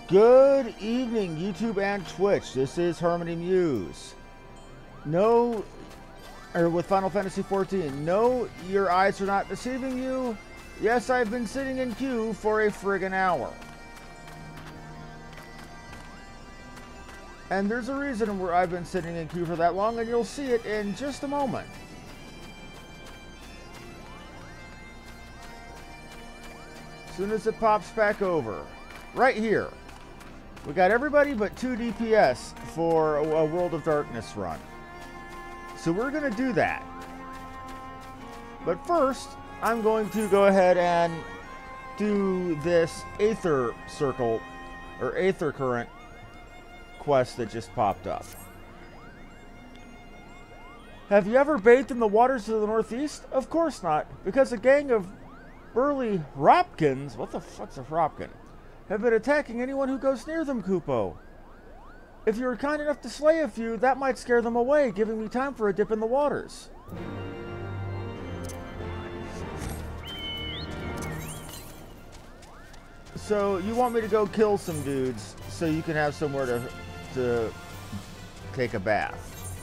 Good evening, YouTube and Twitch. This is Harmony Muse. With Final Fantasy XIV. No, your eyes are not deceiving you. Yes, I've been sitting in queue for a friggin' hour. And there's a reason where I've been sitting in queue for that long, and you'll see it in just a moment. As soon as it pops back over. Right here. We got everybody but 2 DPS for a World of Darkness run. So we're going to do that. But first, I'm going to go ahead and do this Aether Circle, or Aether Current quest that just popped up. Have you ever bathed in the waters of the Northeast? Of course not, because a gang of burly Hropkins, what the fuck's a Hropkin, have been attacking anyone who goes near them, Kupo. If you were kind enough to slay a few, that might scare them away, giving me time for a dip in the waters. So, you want me to go kill some dudes so you can have somewhere to take a bath.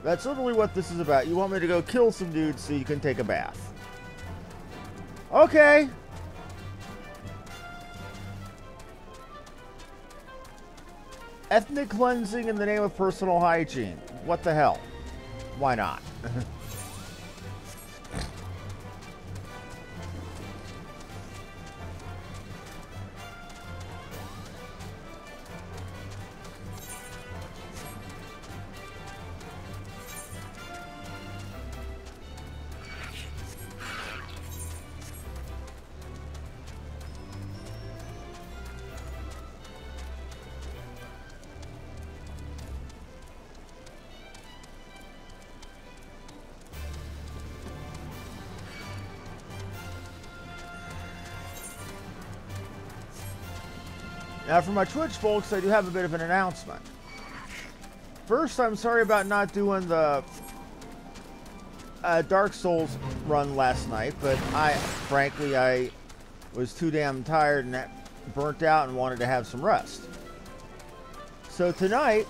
That's literally what this is about. You want me to go kill some dudes so you can take a bath. Okay. Ethnic cleansing in the name of personal hygiene. What the hell? Why not? Now, for my Twitch folks, I do have a bit of an announcement. First, I'm sorry about not doing the Dark Souls run last night, but frankly, I was too damn tired and burnt out and wanted to have some rest. So tonight,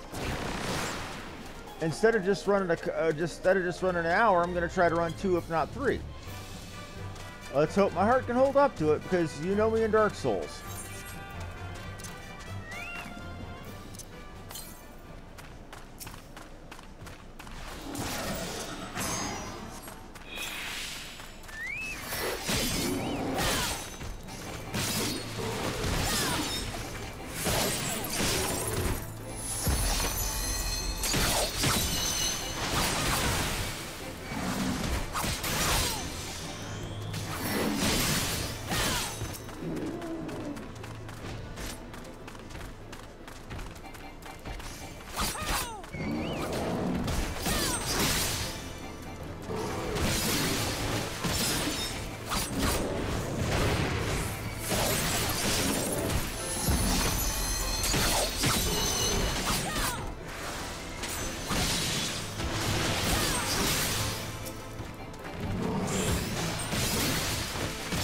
instead of just running an hour, I'm going to try to run 2, if not 3. Let's hope my heart can hold up to it, because you know me in Dark Souls.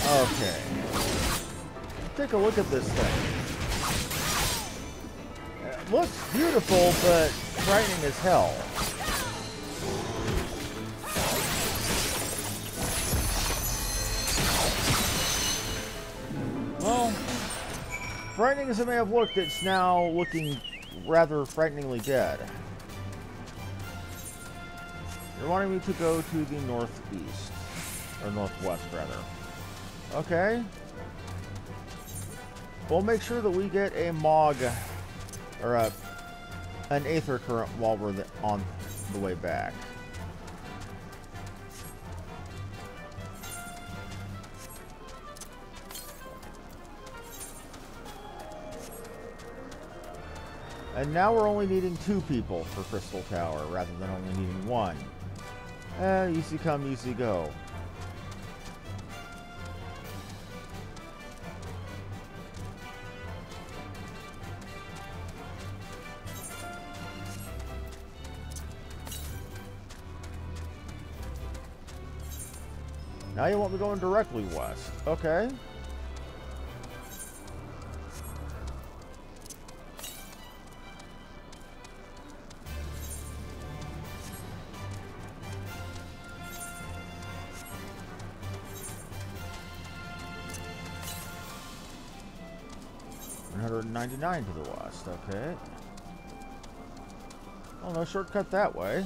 Okay. Take a look at this thing. It looks beautiful, but frightening as hell. Well, frightening as it may have looked, it's now looking rather frighteningly dead. You're wanting me to go to the northeast. Or northwest, rather. Okay. We'll make sure that we get a or an Aether Current while we're on the way back. And now we're only needing 2 people for Crystal Tower, rather than only needing 1. Easy come, easy go. Now you want me going directly west. Okay. $199 to the west. Okay. Oh, no shortcut that way.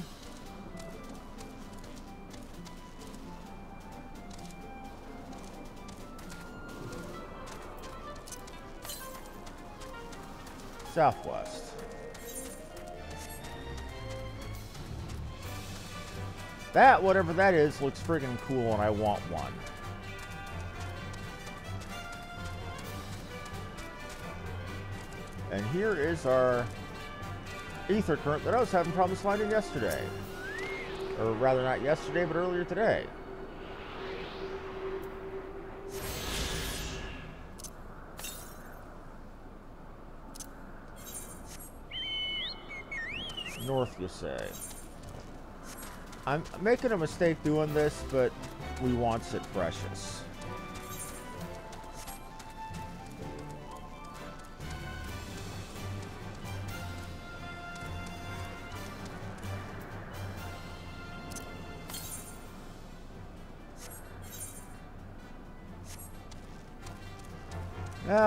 Southwest. That, whatever that is, looks friggin' cool and I want one. And here is our ether current that I was having problems finding yesterday. Or rather not yesterday, but earlier today. North, you say. I'm making a mistake doing this, but we wants it precious.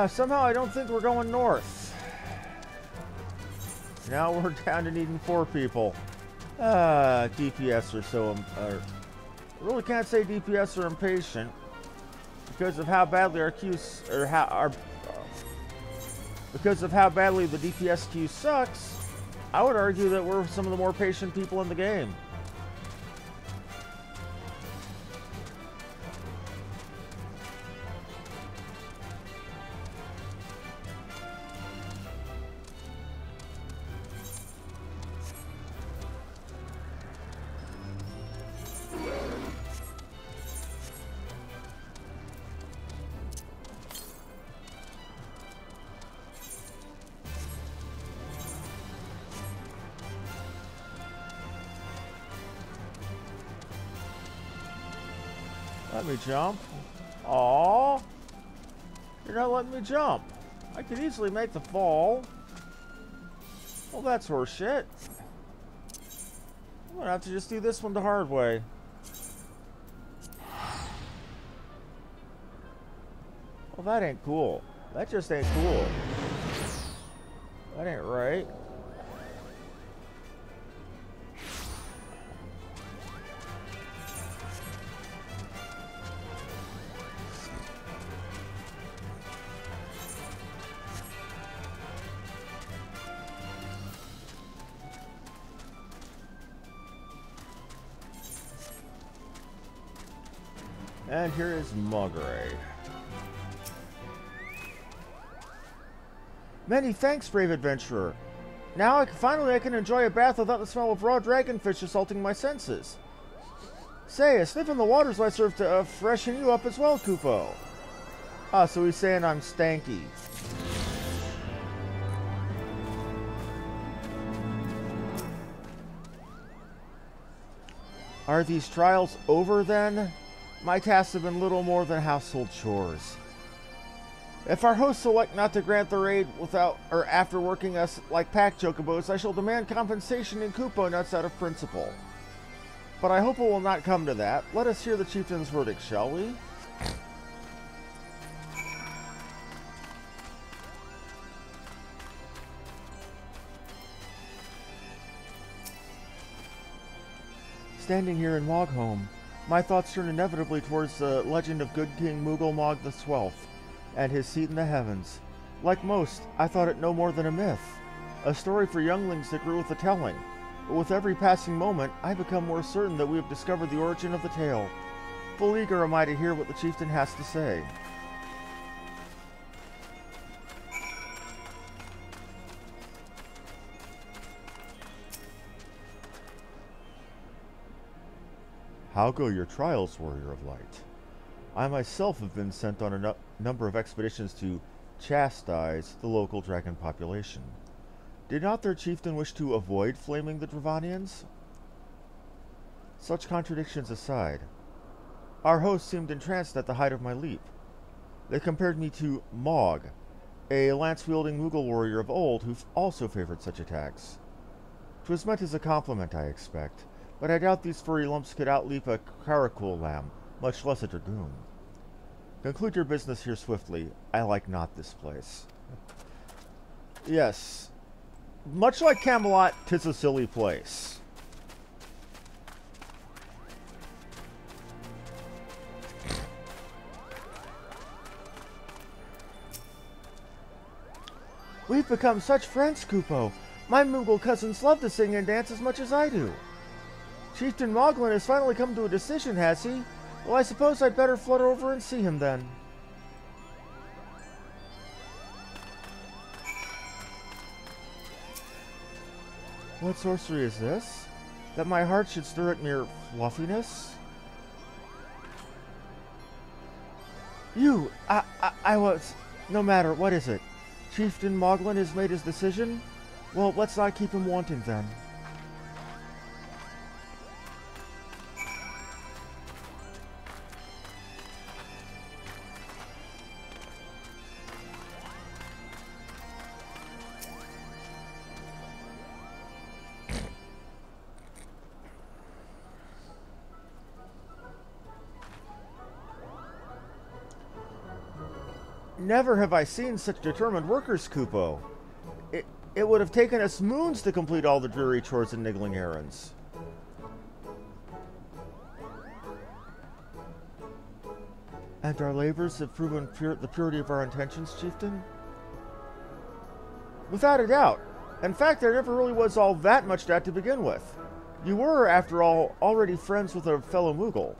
Somehow I don't think we're going north. Now we're down to needing 4 people. DPS are so... I really can't say DPS are impatient because of how badly our queues... Or how our... because of how badly the DPS queue sucks, I would argue that we're some of the more patient people in the game. Let me jump. Aww. You're not letting me jump. I could easily make the fall. Well, that's horseshit. I'm gonna have to just do this one the hard way. Well, that ain't cool. That just ain't cool. That ain't right. And here is Moghome. Many thanks, brave adventurer. Now finally I can enjoy a bath without the smell of raw dragonfish assaulting my senses. Say, a sniff in the waters might serve to freshen you up as well, Kupo. Ah, so he's saying I'm stanky. Are these trials over then? My tasks have been little more than household chores. If our hosts select not to grant their aid without or after working us like pack chocobos, I shall demand compensation in Kupo nuts out of principle. But I hope it will not come to that. Let us hear the chieftain's verdict, shall we? Standing here in Moghome, my thoughts turn inevitably towards the legend of good King Moghome XII and his seat in the heavens. Like most, I thought it no more than a myth, a story for younglings that grew with the telling. But with every passing moment, I become more certain that we have discovered the origin of the tale. Full eager am I to hear what the chieftain has to say. How go your trials, warrior of light? I myself have been sent on a number of expeditions to chastise the local dragon population. Did not their chieftain wish to avoid flaming the Dravanians? Such contradictions aside, Our host seemed entranced at the height of my leap. They compared me to Mog, a lance-wielding Moogle warrior of old who also favored such attacks. 'Twas meant as a compliment, I expect, but I doubt these furry lumps could outleap a Karakul lamb, much less a dragoon. Conclude your business here swiftly. I like not this place. Yes. Much like Camelot, 'tis a silly place. We've become such friends, Kupo. My Moogle cousins love to sing and dance as much as I do. Chieftain Moghome has finally come to a decision, has he? Well, I suppose I'd better flutter over and see him then. What sorcery is this? That my heart should stir at mere fluffiness? I was... No matter, what is it? Chieftain Moghome has made his decision? Well, let's not keep him wanting then. Never have I seen such determined workers, Kupo. It would have taken us moons to complete all the dreary chores and niggling errands. And our labors have proven the purity of our intentions, Chieftain? Without a doubt. In fact, there never really was all that much doubt to begin with. You were, after all, already friends with a fellow Moogle.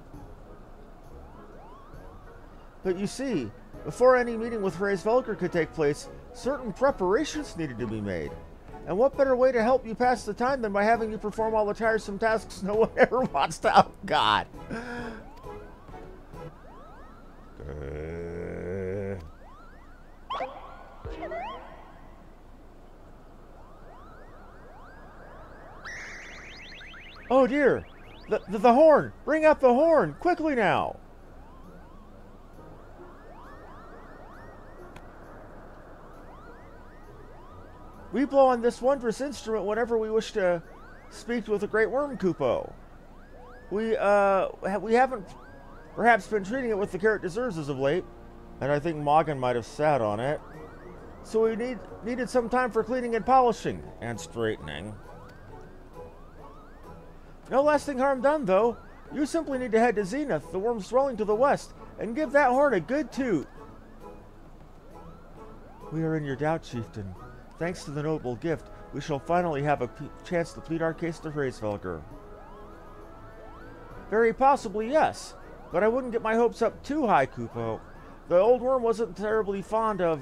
But you see, before any meeting with Heavensward could take place, certain preparations needed to be made. And what better way to help you pass the time than by having you perform all the tiresome tasks no one ever wants to... Oh, God. Oh, dear. The horn! Bring out the horn! Quickly now! We blow on this wondrous instrument whenever we wish to speak with the Great Worm, Kupo. We haven't perhaps been treating it with the care it deserves as of late, and I think Moghome might have sat on it. So we needed some time for cleaning and polishing, and straightening. No lasting harm done, though. You simply need to head to Zenith, the worm's dwelling to the west, and give that horn a good toot. We are in your doubt, Chieftain. Thanks to the noble gift, we shall finally have a chance to plead our case to Heavensward. Very possibly, yes. But I wouldn't get my hopes up too high, Kupo. The old worm wasn't terribly fond of,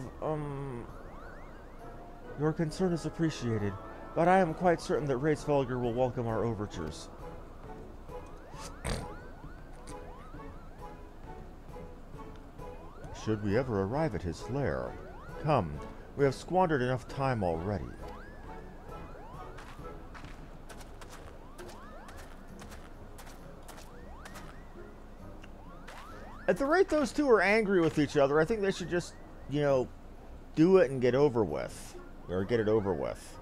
Your concern is appreciated, but I am quite certain that Heavensward will welcome our overtures. Should we ever arrive at his lair? Come. We have squandered enough time already. At the rate those two are angry with each other, I think they should just, you know, do it and get over with. Or get it over with.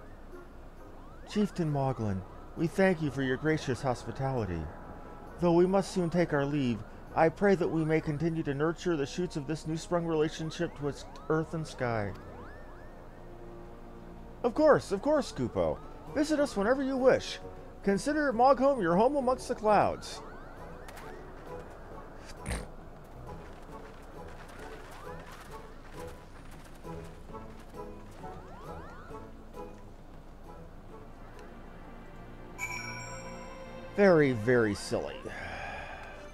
Chieftain Moghome, we thank you for your gracious hospitality. Though we must soon take our leave, I pray that we may continue to nurture the shoots of this new-sprung relationship twixt earth and sky. Of course, Kupo. Visit us whenever you wish. Consider Moghome your home amongst the clouds. Very, very silly.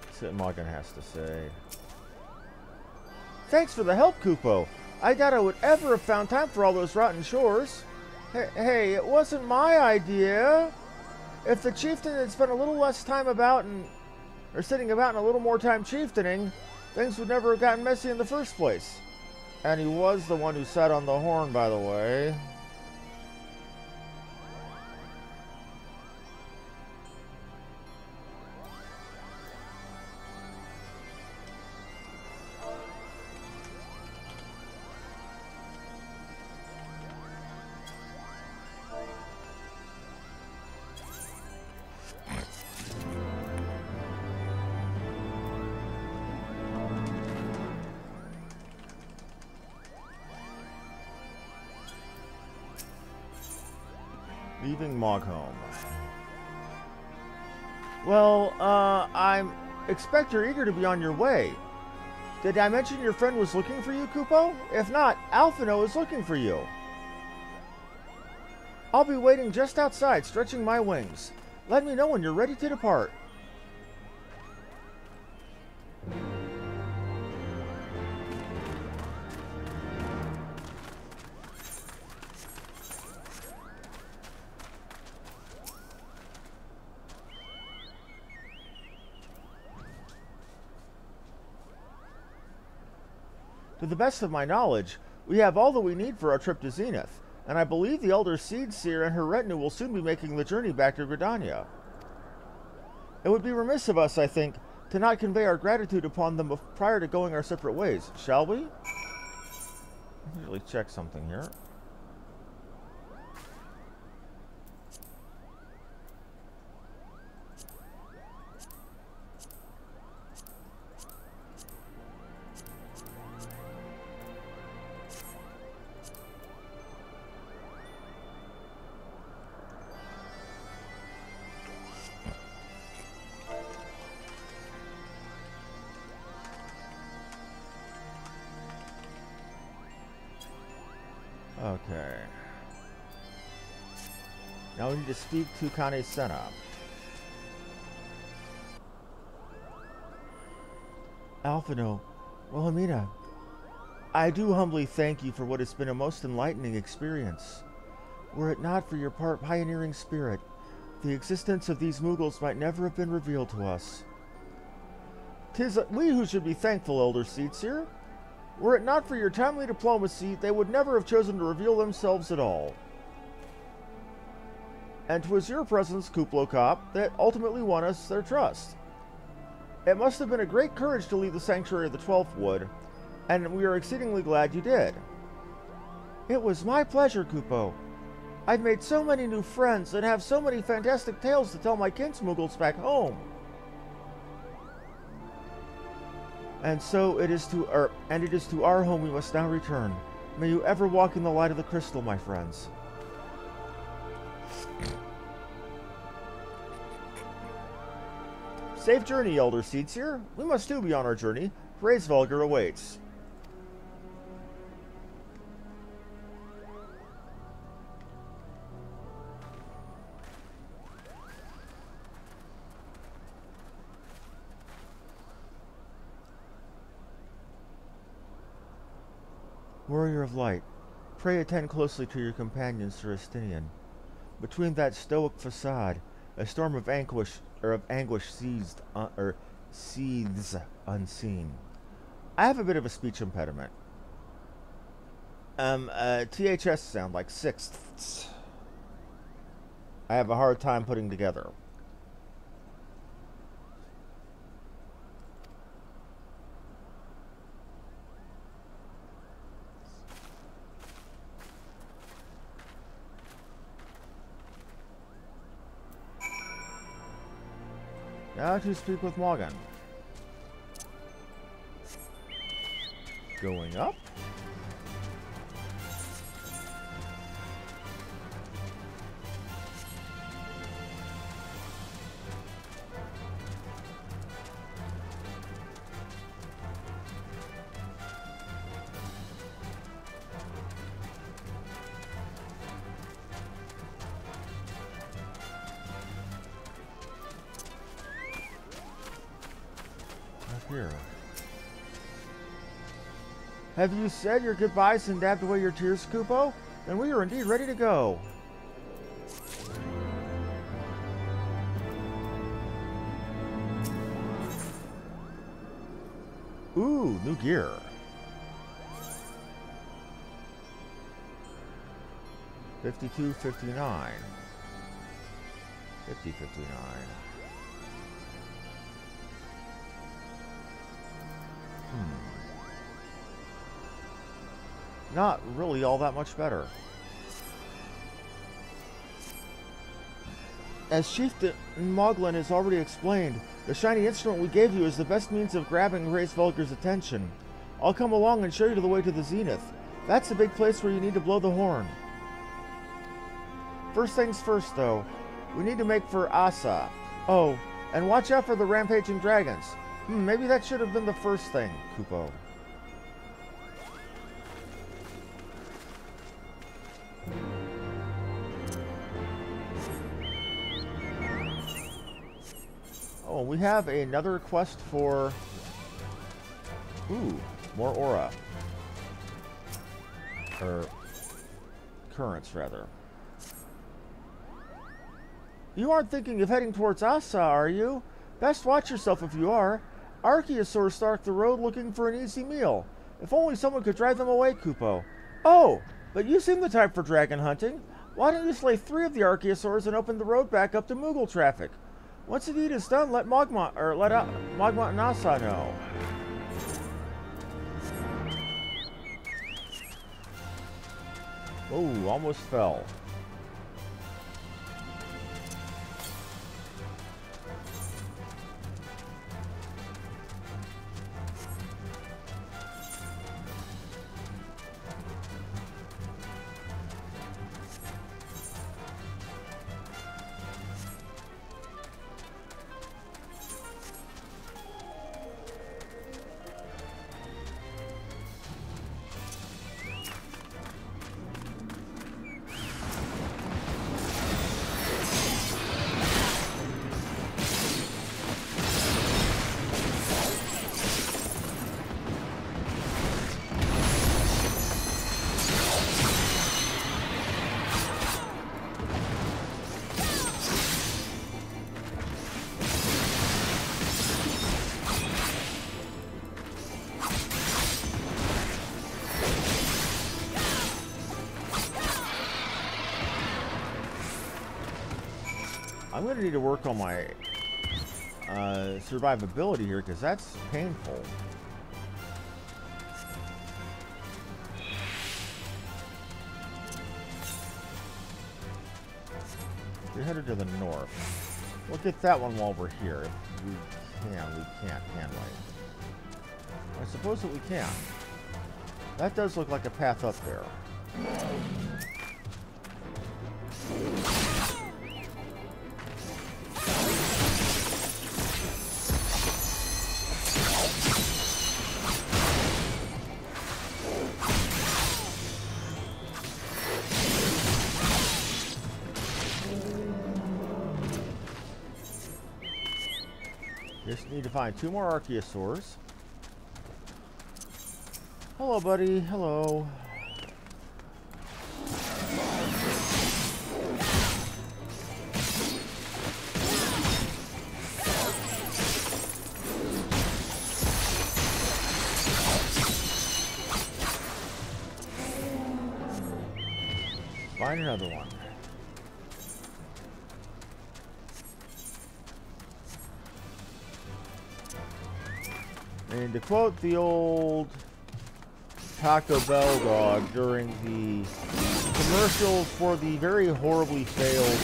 That's what Moghome has to say. Thanks for the help, Kupo. I doubt I would ever have found time for all those rotten chores. Hey, it wasn't my idea. If the chieftain had spent a little less time sitting about and a little more time chieftaining, things would never have gotten messy in the first place. And he was the one who sat on the horn, by the way. Leaving Moghome. Well, I expect you're eager to be on your way. Did I mention your friend was looking for you, Kupo? If not, Alphino is looking for you. I'll be waiting just outside, stretching my wings. Let me know when you're ready to depart. To the best of my knowledge, we have all that we need for our trip to Zenith, and I believe the Elder Seed Seer and her retinue will soon be making the journey back to Gridania. It would be remiss of us, I think, to not convey our gratitude upon them prior to going our separate ways, shall we? Let me really check something here. Okay. Now we need to speak to Kane Senna. Alphino, Wilhelmina, I do humbly thank you for what has been a most enlightening experience. Were it not for your pioneering spirit, the existence of these Mughals might never have been revealed to us. 'Tis we who should be thankful, Elder Seedseer. Were it not for your timely diplomacy, they would never have chosen to reveal themselves at all. And 'twas your presence, Kuplokop, that ultimately won us their trust. It must have been a great courage to leave the sanctuary of the 12th Wood, and we are exceedingly glad you did. It was my pleasure, Kupo. I've made so many new friends and have so many fantastic tales to tell my kinsmuggles back home. And so it is to our home we must now return. May you ever walk in the light of the crystal, my friends. Safe journey, Elder Seedseer. We must too be on our journey. Hraesvelgr awaits. Warrior of Light, pray attend closely to your companion, Sir Estinian. Between that stoic facade, a storm of anguish seethes unseen. I have a bit of a speech impediment. THS sound like sixths. I have a hard time putting together. Now to speak with Morgan. Going up. Here. Have you said your goodbyes and dabbed away your tears, Kupo? Then we are indeed ready to go. Ooh, new gear. $52.59. $50.59. Not really all that much better. As Chieftain Moglin has already explained, the shiny instrument we gave you is the best means of grabbing Hraesvelgr's attention. I'll come along and show you the way to the Zenith. That's the big place where you need to blow the horn. First things first, though. We need to make for Asa. Oh, and watch out for the rampaging dragons. Maybe that should have been the first thing, Kupo. Oh, we have another quest for... Ooh, more aura. Or... currents, rather. You aren't thinking of heading towards Asa, are you? Best watch yourself if you are. Archaeosaurs stalk the road looking for an easy meal. If only someone could drive them away, Kupo. Oh, but you seem the type for dragon hunting. Why don't you slay 3 of the Archaeosaurs and open the road back up to Moogle traffic? Once the deed is done, let Moghome and Asa know. Oh, almost fell. I'm going to need to work on my survivability here, because that's painful. We're headed to the north. We'll get that one while we're here. If we can't, can we? I suppose that we can. That does look like a path up there. Just need to find 2 more Archaeosaurs. Hello, buddy. Hello. Find another one. And to quote the old Taco Bell dog during the commercials for the very horribly failed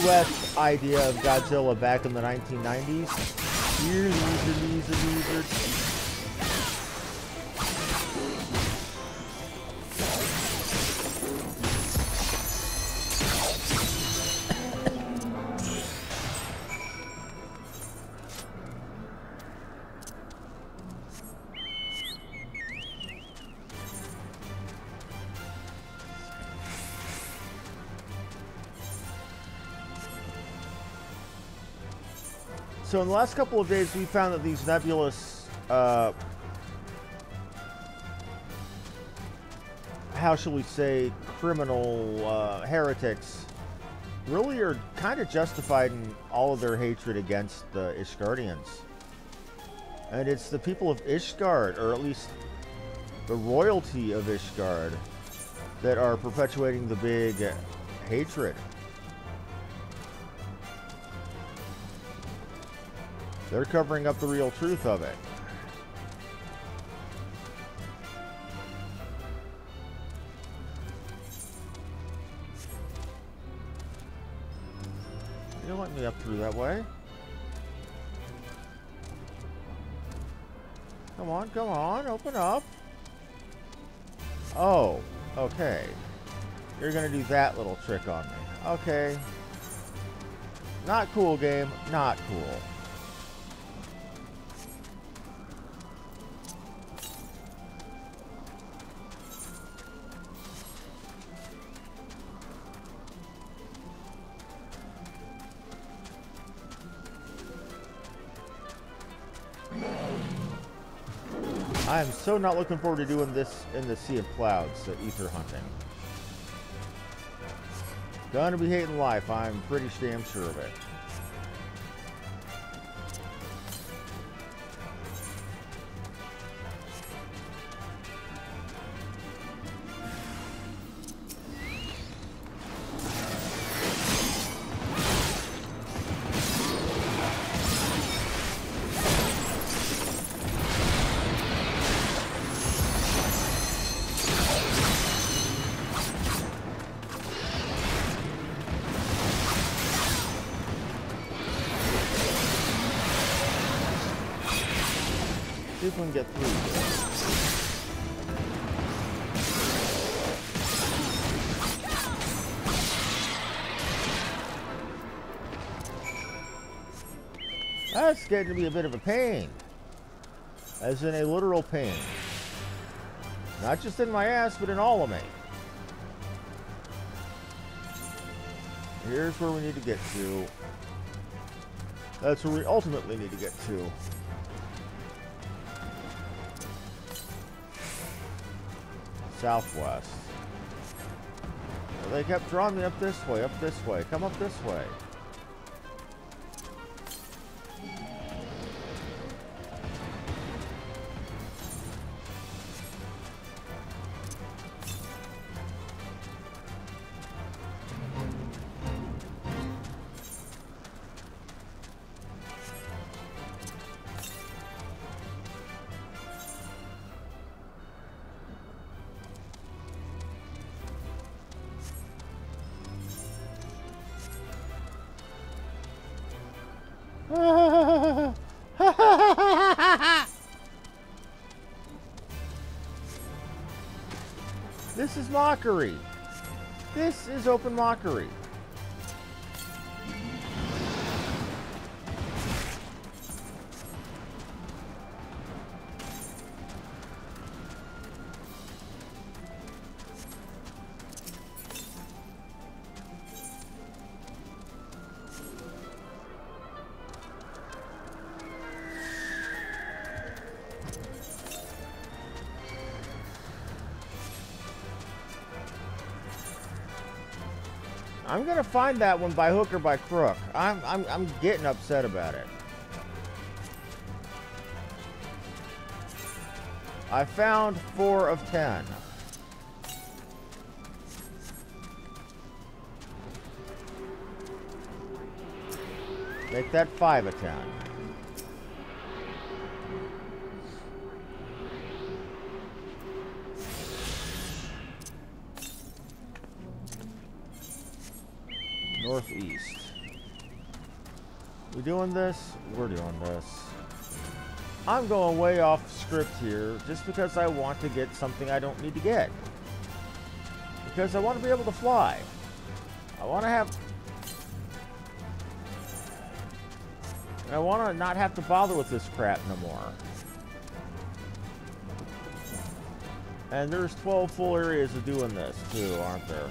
U.S. idea of Godzilla back in the 1990s, here, loser. So in the last couple of days, we found that these nebulous, how shall we say, criminal heretics really are kind of justified in all of their hatred against the Ishgardians. And it's the people of Ishgard, or at least the royalty of Ishgard, that are perpetuating the big hatred. They're covering up the real truth of it. You'll let me up through that way. Come on, open up. Oh, okay. You're gonna do that little trick on me. Okay. Not cool, game. Not cool. I am so not looking forward to doing this in the Sea of Clouds, the ether hunting. Gonna be hating life, I'm pretty damn sure of it. See if we can get through this. That's getting to be a bit of a pain. As in a literal pain. Not just in my ass, but in all of me. Here's where we need to get to. That's where we ultimately need to get to. Southwest. Well, they kept drawing me up this way, up this way. Come up this way. This is mockery. This is open mockery. I'm gonna find that one by hook or by crook. I'm getting upset about it. I found 4 of 10. Make that 5 of 10. Northeast. We doing this? We're doing this. I'm going way off script here just because I want to get something I don't need to get. Because I want to be able to fly. I want to have... I want to not have to bother with this crap no more. And there's 12 full areas of doing this too, aren't there?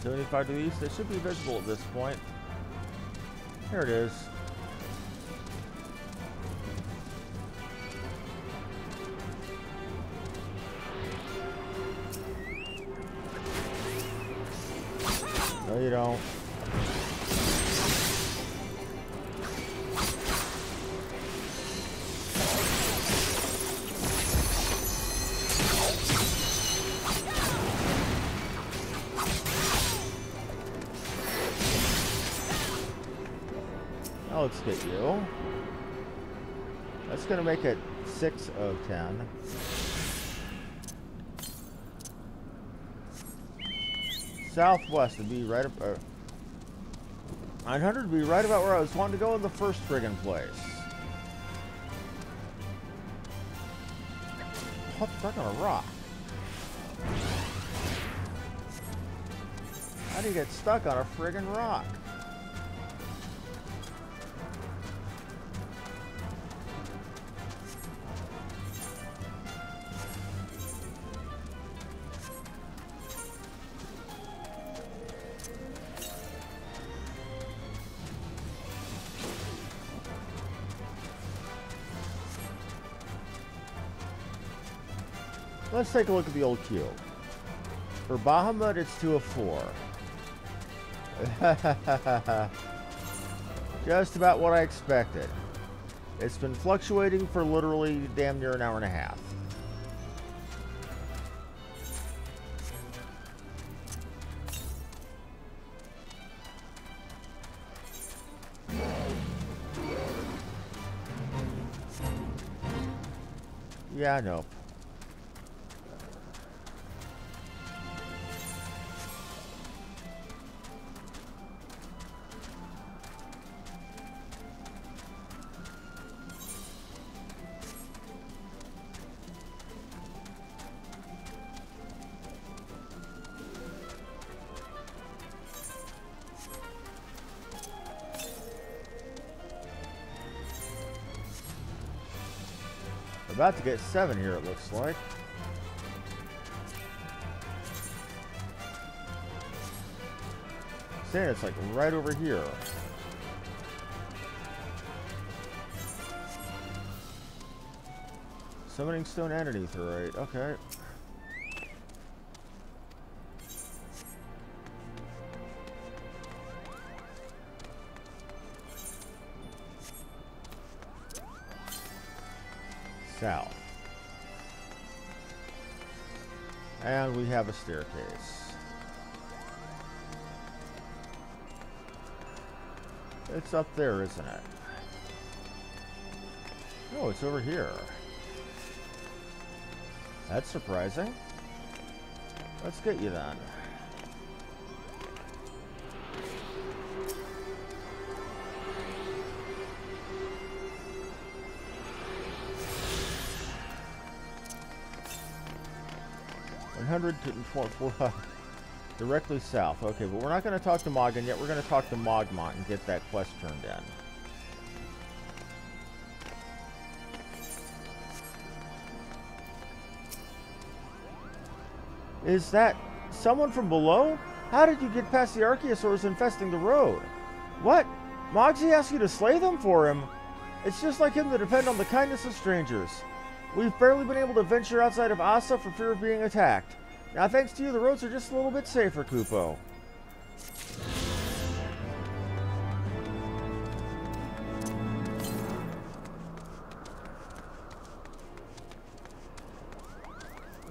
$75 to the east. It should be visible at this point. Here it is. No, you don't. Now let's get you. That's going to make it 6 of 10. Southwest would be right up... 900 would be right about where I was wanting to go in the first friggin' place. Oh, stuck on a rock. How do you get stuck on a friggin' rock? Let's take a look at the old cube. For Bahamut, it's 2 of 4. Just about what I expected. It's been fluctuating for literally damn near an hour and a half. Yeah, nope. About to get 7 here, it looks like. Saying it's like right over here. Summoning stone and an etherite. Okay. South. And we have a staircase. It's up there, isn't it? Oh, it's over here. That's surprising. Let's get you then. Directly south. Okay, but we're not going to talk to Moghome yet. We're going to talk to Moghome and get that quest turned in. Is that someone from below? How did you get past the Archaeosaurs infesting the road? What? Mogsy asked you to slay them for him? It's just like him to depend on the kindness of strangers. We've barely been able to venture outside of Asa for fear of being attacked. Now, thanks to you, the roads are just a little bit safer, Kupo.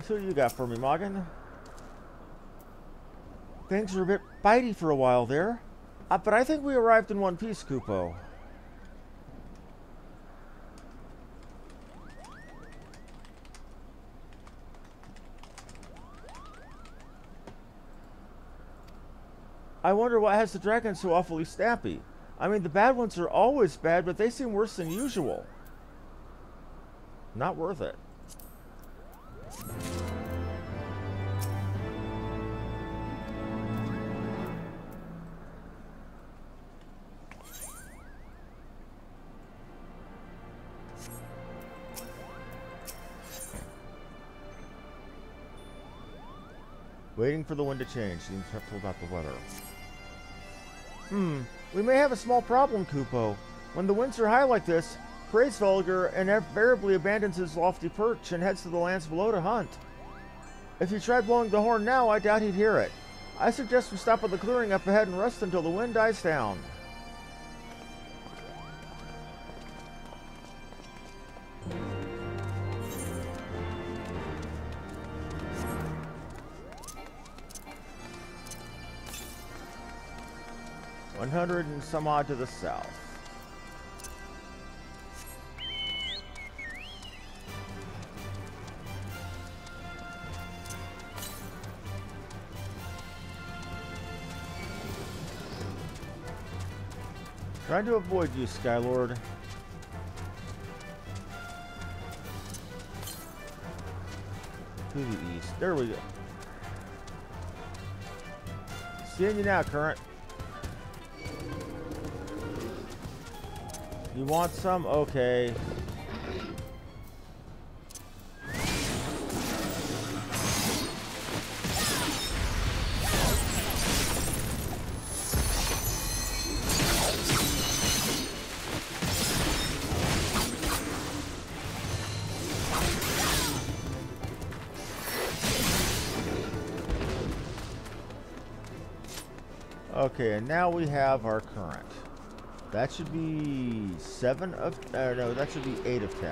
So what you got for me, Moghome? Things were a bit bitey for a while there. But I think we arrived in one piece, Kupo. I wonder what has the dragon so awfully snappy. I mean, the bad ones are always bad, but they seem worse than usual. Not worth it. Waiting for the wind to change. Seems careful about the weather. We may have a small problem, Kupo. When the winds are high like this, Praisvelger invariably abandons his lofty perch and heads to the lands below to hunt. If you tried blowing the horn now, I doubt he'd hear it. I suggest we stop at the clearing up ahead and rest until the wind dies down. $100 and some odd to the south. Trying to avoid you, Skylord. To the east. There we go. Seeing you now, Current. You want some? Okay. Okay, and now we have our current. That should be 7 of... no, that should be 8 of 10.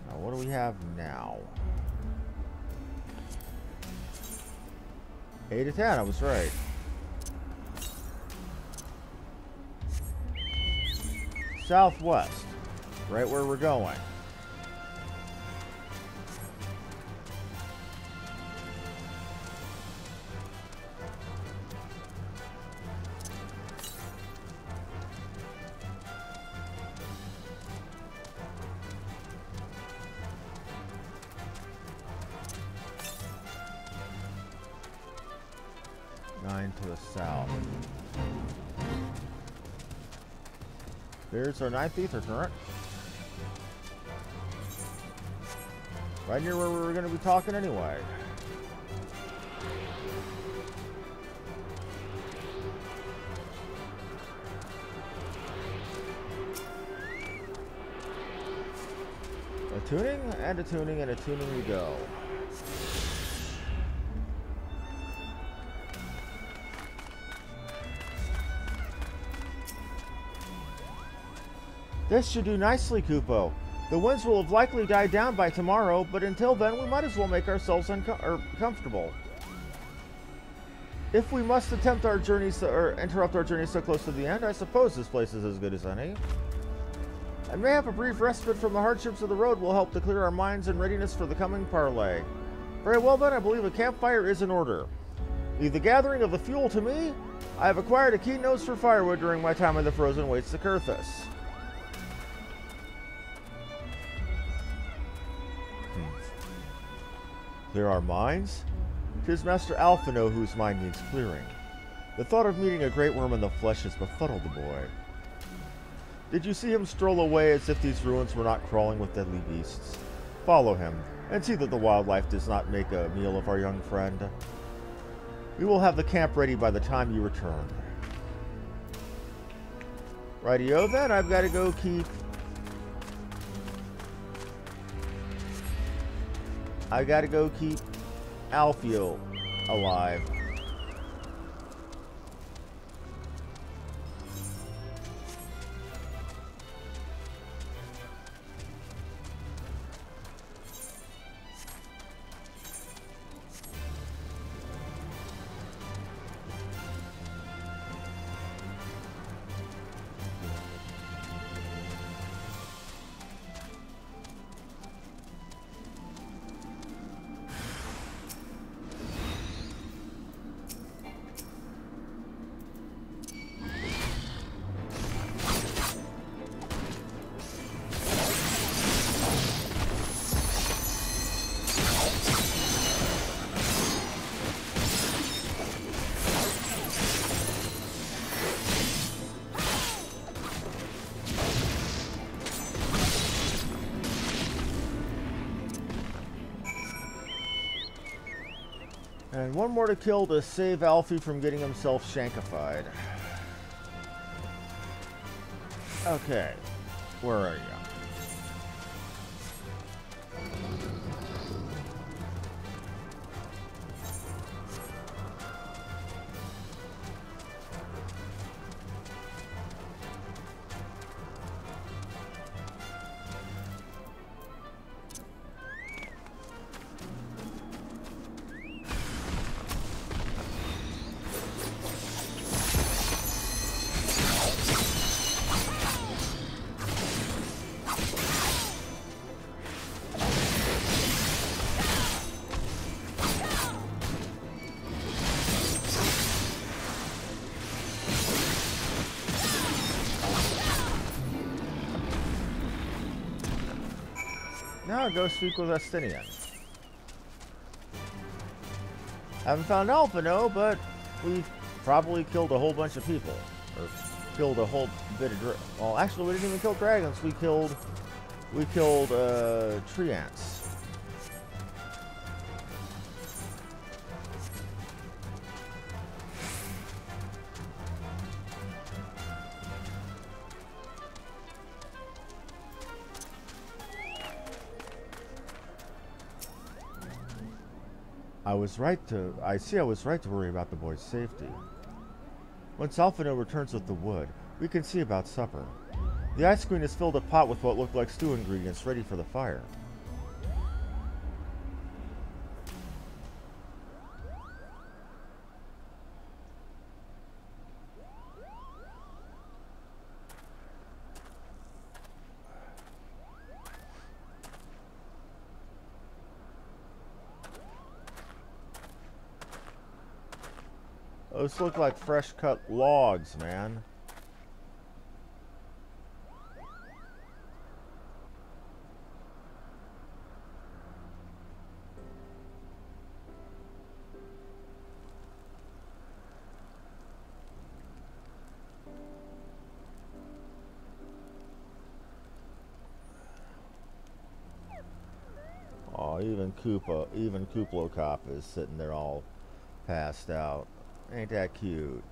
Now, what do we have now? 8 of 10, I was right. Southwest. Right where we're going. Nine to the south. There's our 9th ether current. Right near where we were going to be talking anyway. A tuning and a tuning and a tuning we go. This should do nicely, Kupo. The winds will have likely died down by tomorrow, but until then, we might as well make ourselves comfortable. If we must attempt our journeys or interrupt our journey so close to the end, I suppose this place is as good as any. And may have a brief respite from the hardships of the road will help to clear our minds in readiness for the coming parley. Very well then, I believe a campfire is in order. Leave the gathering of the fuel to me. I have acquired a keen nose for firewood during my time in the frozen wastes of Cuteness. Clear our minds? 'Tis Master Alphino whose mind needs clearing. The thought of meeting a great worm in the flesh has befuddled the boy. Did you see him stroll away as if these ruins were not crawling with deadly beasts? Follow him, and see that the wildlife does not make a meal of our young friend. We will have the camp ready by the time you return. Rightio then, I've got to go keep... I gotta go keep Alfio alive. And one more to kill to save Alfie from getting himself shankified. Okay, where are you? Now go speak with Estinian. Haven't found Alpha, no, but we've probably killed a whole bunch of people. Or killed a whole bit of... Well, actually, we didn't even kill dragons. We killed tree ants. I was right to worry about the boy's safety. Once Alphino returns with the wood, we can see about supper. The Ice Queen has filled a pot with what looked like stew ingredients ready for the fire. Those look like fresh cut logs, man. Oh, even Kuplo Cop is sitting there all passed out. Ain't that cute?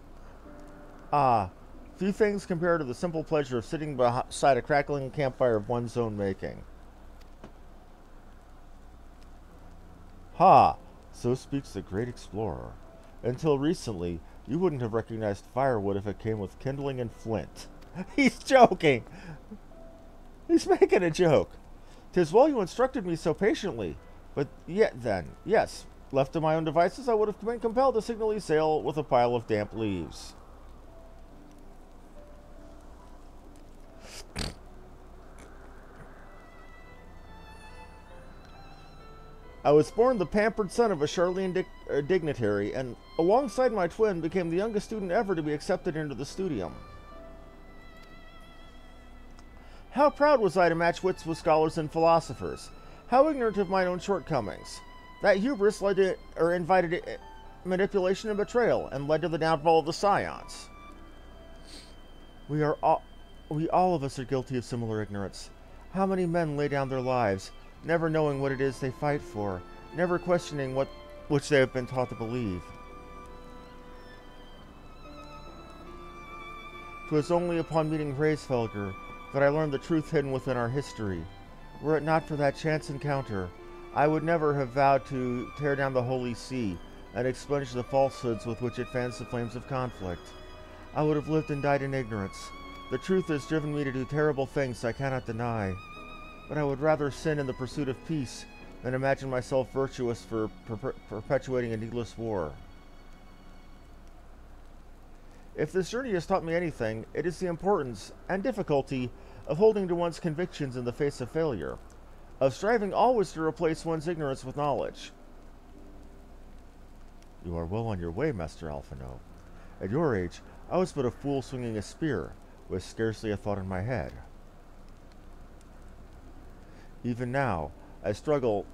Ah, few things compare to the simple pleasure of sitting beside a crackling campfire of one's own making. Ha! So speaks the great explorer. Until recently, you wouldn't have recognized firewood if it came with kindling and flint. He's joking! He's making a joke. 'Tis well you instructed me so patiently. But yet then, yes, left to my own devices, I would have been compelled to signally sail with a pile of damp leaves. I was born the pampered son of a Charlean dignitary, and alongside my twin became the youngest student ever to be accepted into the studium. How proud was I to match wits with scholars and philosophers. How ignorant of my own shortcomings. That hubris led to, or invited manipulation and betrayal, and led to the downfall of the Scions. We all of us are guilty of similar ignorance. How many men lay down their lives, never knowing what it is they fight for, never questioning which they have been taught to believe. 'Twas only upon meeting Hraesvelgr that I learned the truth hidden within our history. Were it not for that chance encounter, I would never have vowed to tear down the Holy See and expunge the falsehoods with which it fans the flames of conflict. I would have lived and died in ignorance. The truth has driven me to do terrible things I cannot deny. But I would rather sin in the pursuit of peace than imagine myself virtuous for perpetuating a needless war. If this journey has taught me anything, it is the importance and difficulty of holding to one's convictions in the face of failure, of striving always to replace one's ignorance with knowledge. You are well on your way, Master Alphino. At your age, I was but a fool swinging a spear, with scarcely a thought in my head. Even now, I struggle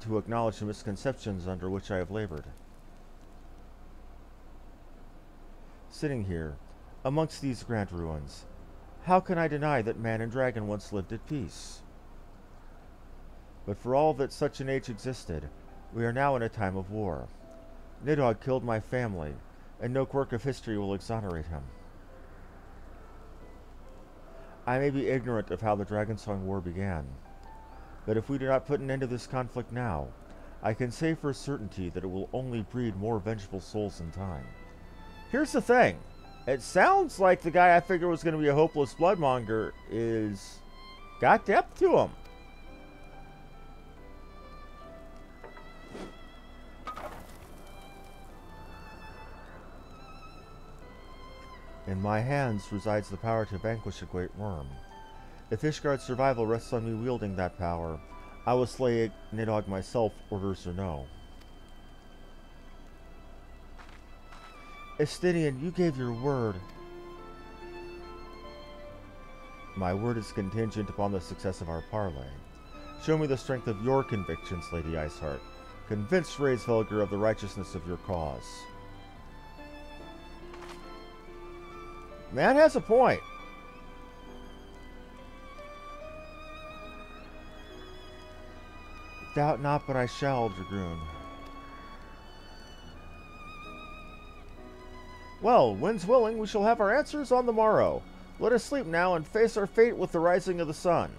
to acknowledge the misconceptions under which I have labored. Sitting here, amongst these grand ruins, how can I deny that man and dragon once lived at peace? But for all that such an age existed, we are now in a time of war. Nidhogg killed my family, and no quirk of history will exonerate him. I may be ignorant of how the Dragonsong War began, but if we do not put an end to this conflict now, I can say for certainty that it will only breed more vengeful souls in time. Here's the thing. It sounds like the guy I figured was going to be a hopeless bloodmonger is got depth to him. In my hands resides the power to vanquish a great worm. If Ishgard's survival rests on me wielding that power, I will slay Nidhogg myself, orders or no. Estinian, you gave your word. My word is contingent upon the success of our parley. Show me the strength of your convictions, Lady Iceheart. Convince Raisvelger of the righteousness of your cause. Man has a point. Doubt not, but I shall, Dragoon. Well, wind's willing, we shall have our answers on the morrow. Let us sleep now and face our fate with the rising of the sun.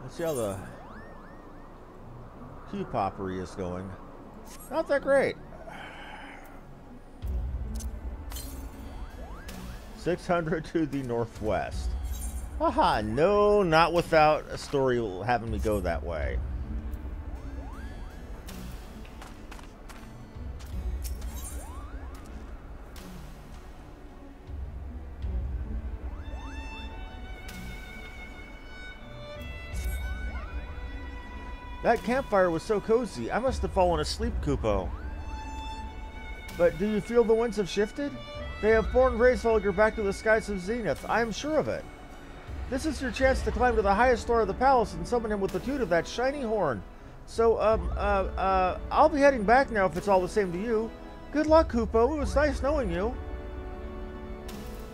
Let's see how the Q poppery is going. Not that great. 600 to the northwest. Haha, no, not without a story having me go that way. That campfire was so cozy, I must have fallen asleep, Kupo. But do you feel the winds have shifted? They have borne Raisvelger back to the skies of Zenith, I am sure of it. This is your chance to climb to the highest floor of the palace and summon him with the toot of that shiny horn. So, I'll be heading back now if it's all the same to you. Good luck, Kupo, it was nice knowing you.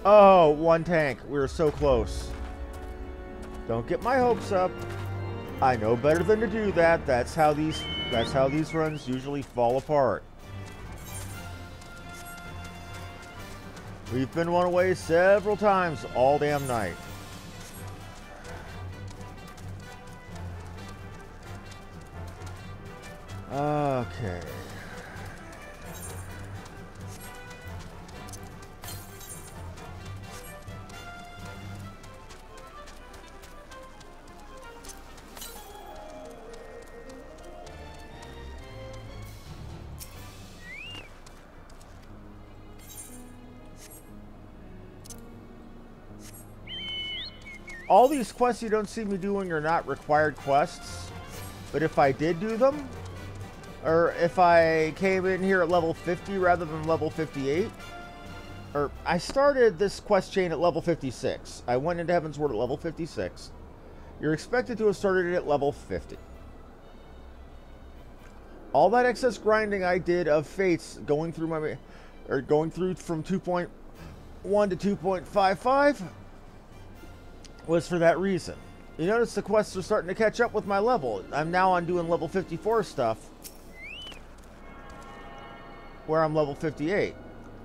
Oh, one tank, we were so close. Don't get my hopes up. I know better than to do that. That's how these runs usually fall apart. We've been one away several times all damn night. Okay. All these quests you don't see me doing are not required quests, but if I did do them, or if I came in here at level 50 rather than level 58, or I started this quest chain at level 56. I went into Heavensward at level 56. You're expected to have started it at level 50. All that excess grinding I did of fates going through from 2.1 to 2.55 was for that reason. You notice the quests are starting to catch up with my level. I'm now on doing level 54 stuff, where I'm level 58.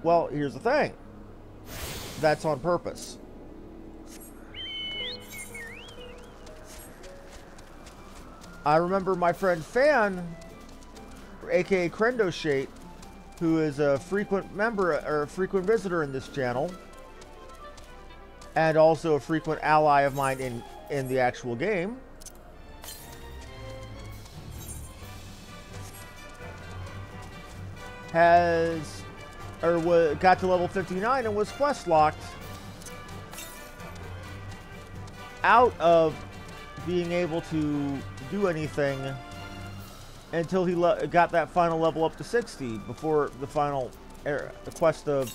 Well, here's the thing. That's on purpose. I remember my friend Fan, aka Krendoshate, who is a frequent member or a frequent visitor in this channel, and also a frequent ally of mine in the actual game. Got to level 59 and was quest locked out of being able to do anything until he got that final level up to 60 before the final quest of,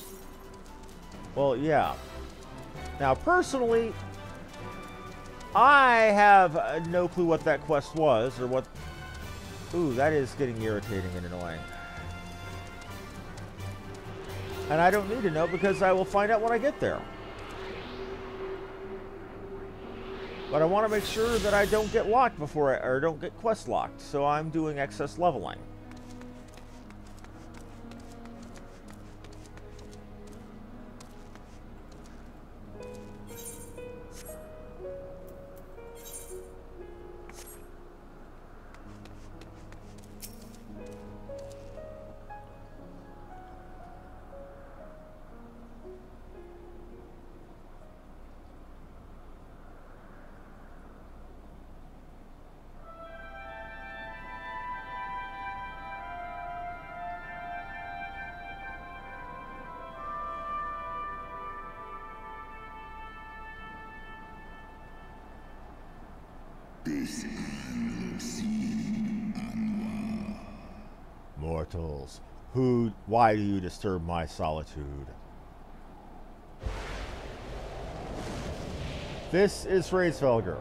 well, yeah. Now, personally, I have no clue what that quest was, or what... Ooh, that is getting irritating and annoying. And I don't need to know, because I will find out when I get there. But I want to make sure that I don't get locked or don't get quest locked, so I'm doing excess leveling. Mortals, why do you disturb my solitude? This is Heavensward.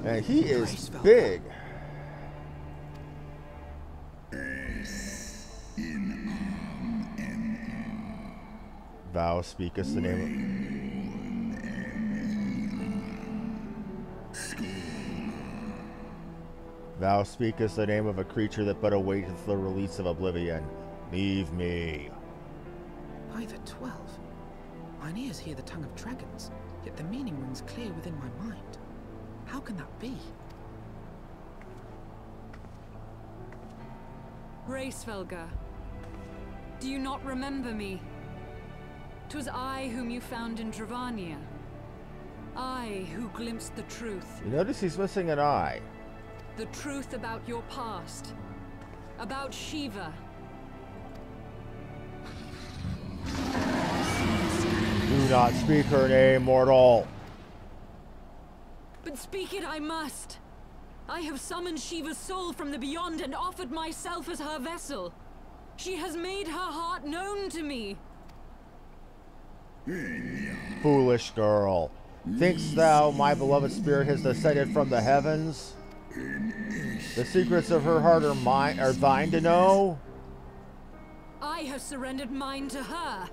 And he is big. Thou speakest the name of... Thou speakest the name of a creature that but awaiteth the release of oblivion. Leave me. By the 12. Mine ears hear the tongue of dragons, yet the meaning rings clear within my mind. How can that be? Heavensward, do you not remember me? 'Twas I whom you found in Vidofnir. I who glimpsed the truth. You notice he's missing an eye. The truth about your past. About Shiva. Do not speak her name, mortal. But speak it I must. I have summoned Shiva's soul from the beyond and offered myself as her vessel. She has made her heart known to me. Foolish girl. Thinkst thou my beloved spirit has descended from the heavens? The secrets of her heart are thine to know? I have surrendered mine to her.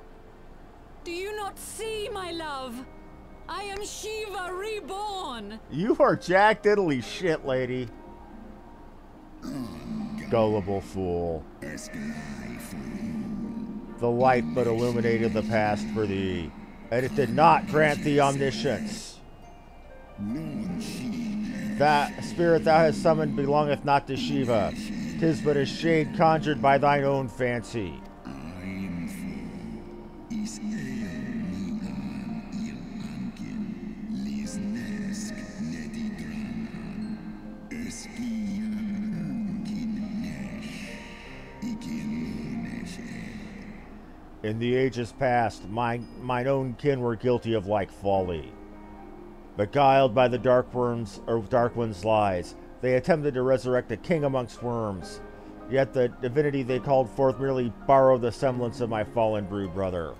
Do you not see, my love? I am Shiva reborn. You are Jack Diddley shit, lady. Gullible fool. The light but illuminated the past for thee, and it did not grant thee omniscience. That spirit thou hast summoned belongeth not to Shiva. 'Tis but a shade conjured by thine own fancy. In the ages past, mine own kin were guilty of like folly. Beguiled by the dark one's lies, they attempted to resurrect a king amongst worms. Yet the divinity they called forth merely borrowed the semblance of my fallen brood brother.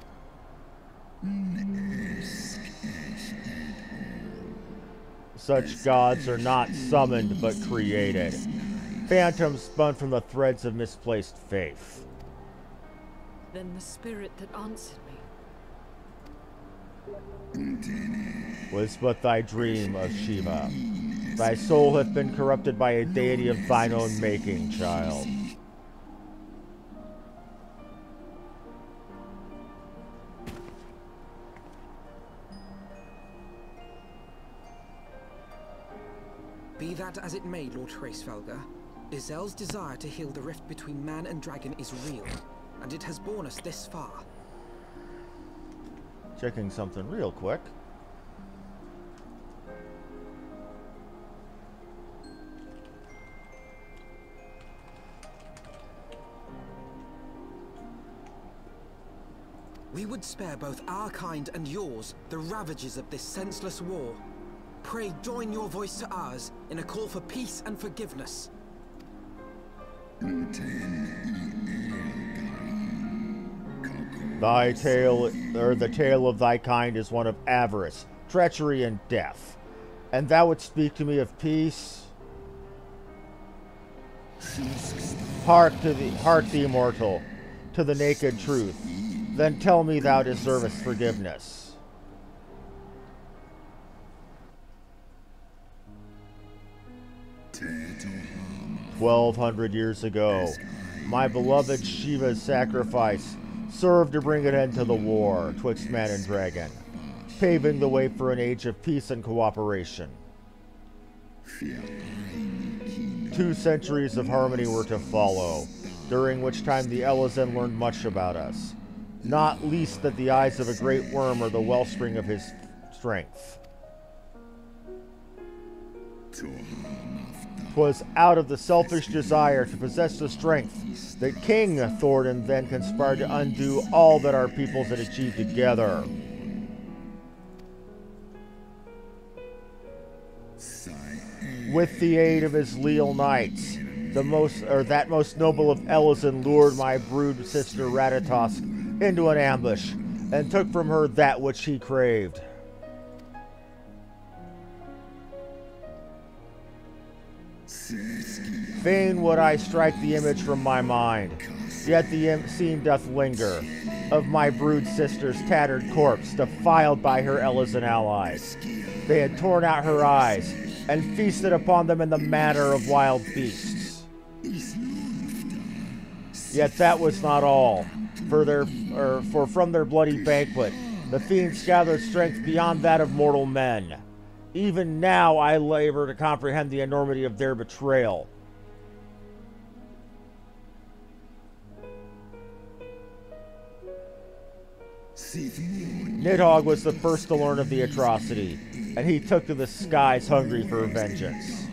Such gods are not summoned, but created. Phantoms spun from the threads of misplaced faith. Then the spirit that answered me Was but thy dream of Shiva. Thy soul hath been corrupted by a deity of thine own making, child. Be that as it may, Lord Heavensward, Izel's desire to heal the rift between man and dragon is real, and it has borne us this far. Checking something real quick. We would spare both our kind and yours the ravages of this senseless war. Pray join your voice to ours in a call for peace and forgiveness. Thy tale, or the tale of thy kind, is one of avarice, treachery, and death. And thou wouldst speak to me of peace? Hark thee, mortal, to the naked truth. Then tell me thou deservest forgiveness. 1,200 years ago, my beloved Shiva's sacrifice served to bring an end to the war twixt man and dragon, paving the way for an age of peace and cooperation. 2 centuries of harmony were to follow, during which time the Elezen learned much about us, not least that the eyes of a great worm are the wellspring of his strength. 'Twas out of the selfish desire to possess the strength that King Thordan then conspired to undo all that our peoples had achieved together. With the aid of his leal knights, that most noble of Ellison lured my brood sister Ratatosk into an ambush and took from her that which she craved. Fain would I strike the image from my mind, yet the scene doth linger, of my brood sister's tattered corpse defiled by her Ellison allies. They had torn out her eyes and feasted upon them in the manner of wild beasts. Yet that was not all, for from their bloody banquet the fiends gathered strength beyond that of mortal men. Even now I labor to comprehend the enormity of their betrayal. Nidhogg was the first to learn of the atrocity, and he took to the skies hungry for vengeance.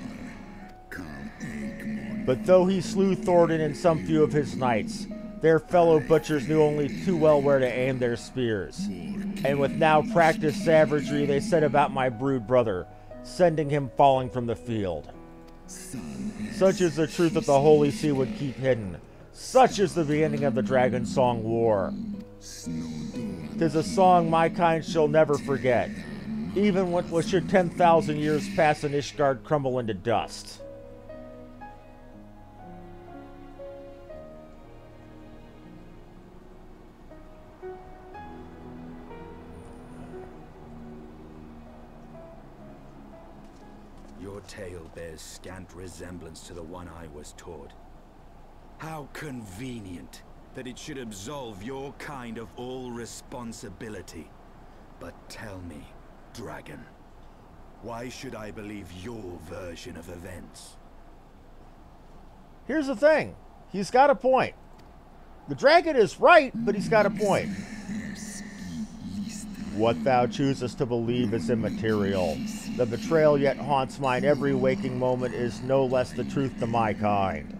But though he slew Thordan and some few of his knights, their fellow butchers knew only too well where to aim their spears. And with now practiced savagery, they set about my brood brother, sending him falling from the field. Such is the truth that the Holy See would keep hidden. Such is the beginning of the Dragon Song War. 'Tis a song my kind shall never forget, even when should 10,000 years pass and Ishgard crumble into dust. Your tale bears scant resemblance to the one I was taught. How convenient that it should absolve your kind of all responsibility. But tell me, dragon, why should I believe your version of events? Here's the thing. He's got a point. The dragon is right, but he's got a point. What thou choosest to believe is immaterial. The betrayal yet haunts mine every waking moment is no less the truth to my kind.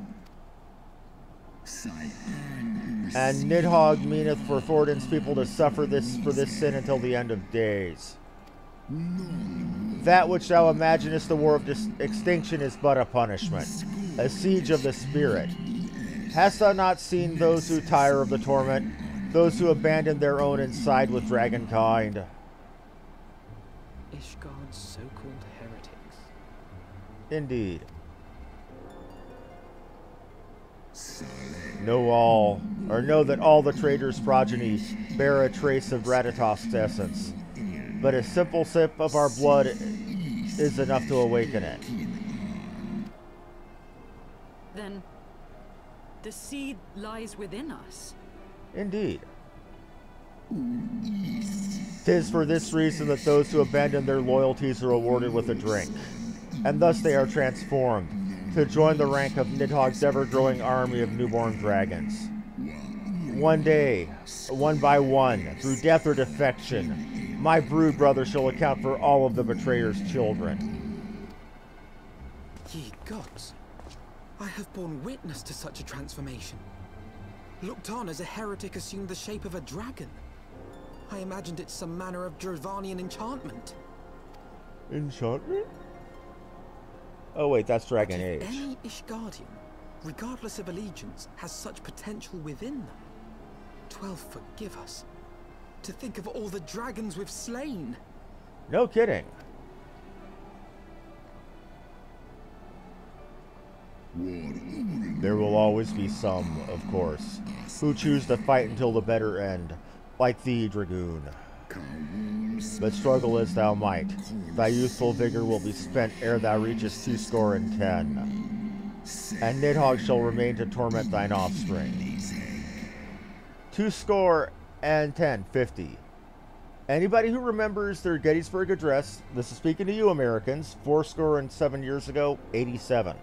And Nidhogg meaneth for Thordan's people to suffer for this sin until the end of days. That which thou imaginest the war of extinction is but a punishment, a siege of the spirit. Hast thou not seen those who tire of the torment, those who abandon their own and side with dragonkind? Ishgard's so-called heretics. Indeed. Know that all the traitor's progeny bear a trace of Ratatosk's essence, but a simple sip of our blood is enough to awaken it. Then, the seed lies within us. Indeed. 'Tis for this reason that those who abandon their loyalties are rewarded with a drink, and thus they are transformed to join the rank of Nidhogg's ever-growing army of newborn dragons. One day, one by one, through death or defection, my brood brother shall account for all of the betrayer's children. Ye gods, I have borne witness to such a transformation. Looked on as a heretic assumed the shape of a dragon. I imagined it some manner of Dravanian enchantment. Enchantment? Oh wait, that's Dragon Age. If any Ishgardian, regardless of allegiance, has such potential within them, 12 forgive us. To think of all the dragons we've slain. No kidding. There will always be some, of course, who choose to fight until the bitter end, like thee, Dragoon. But struggle as thou might, thy youthful vigor will be spent ere thou reachest 210. And Nidhogg shall remain to torment thine offspring. 210, 50. Anybody who remembers their Gettysburg Address, this is speaking to you Americans, 7 years ago, 87.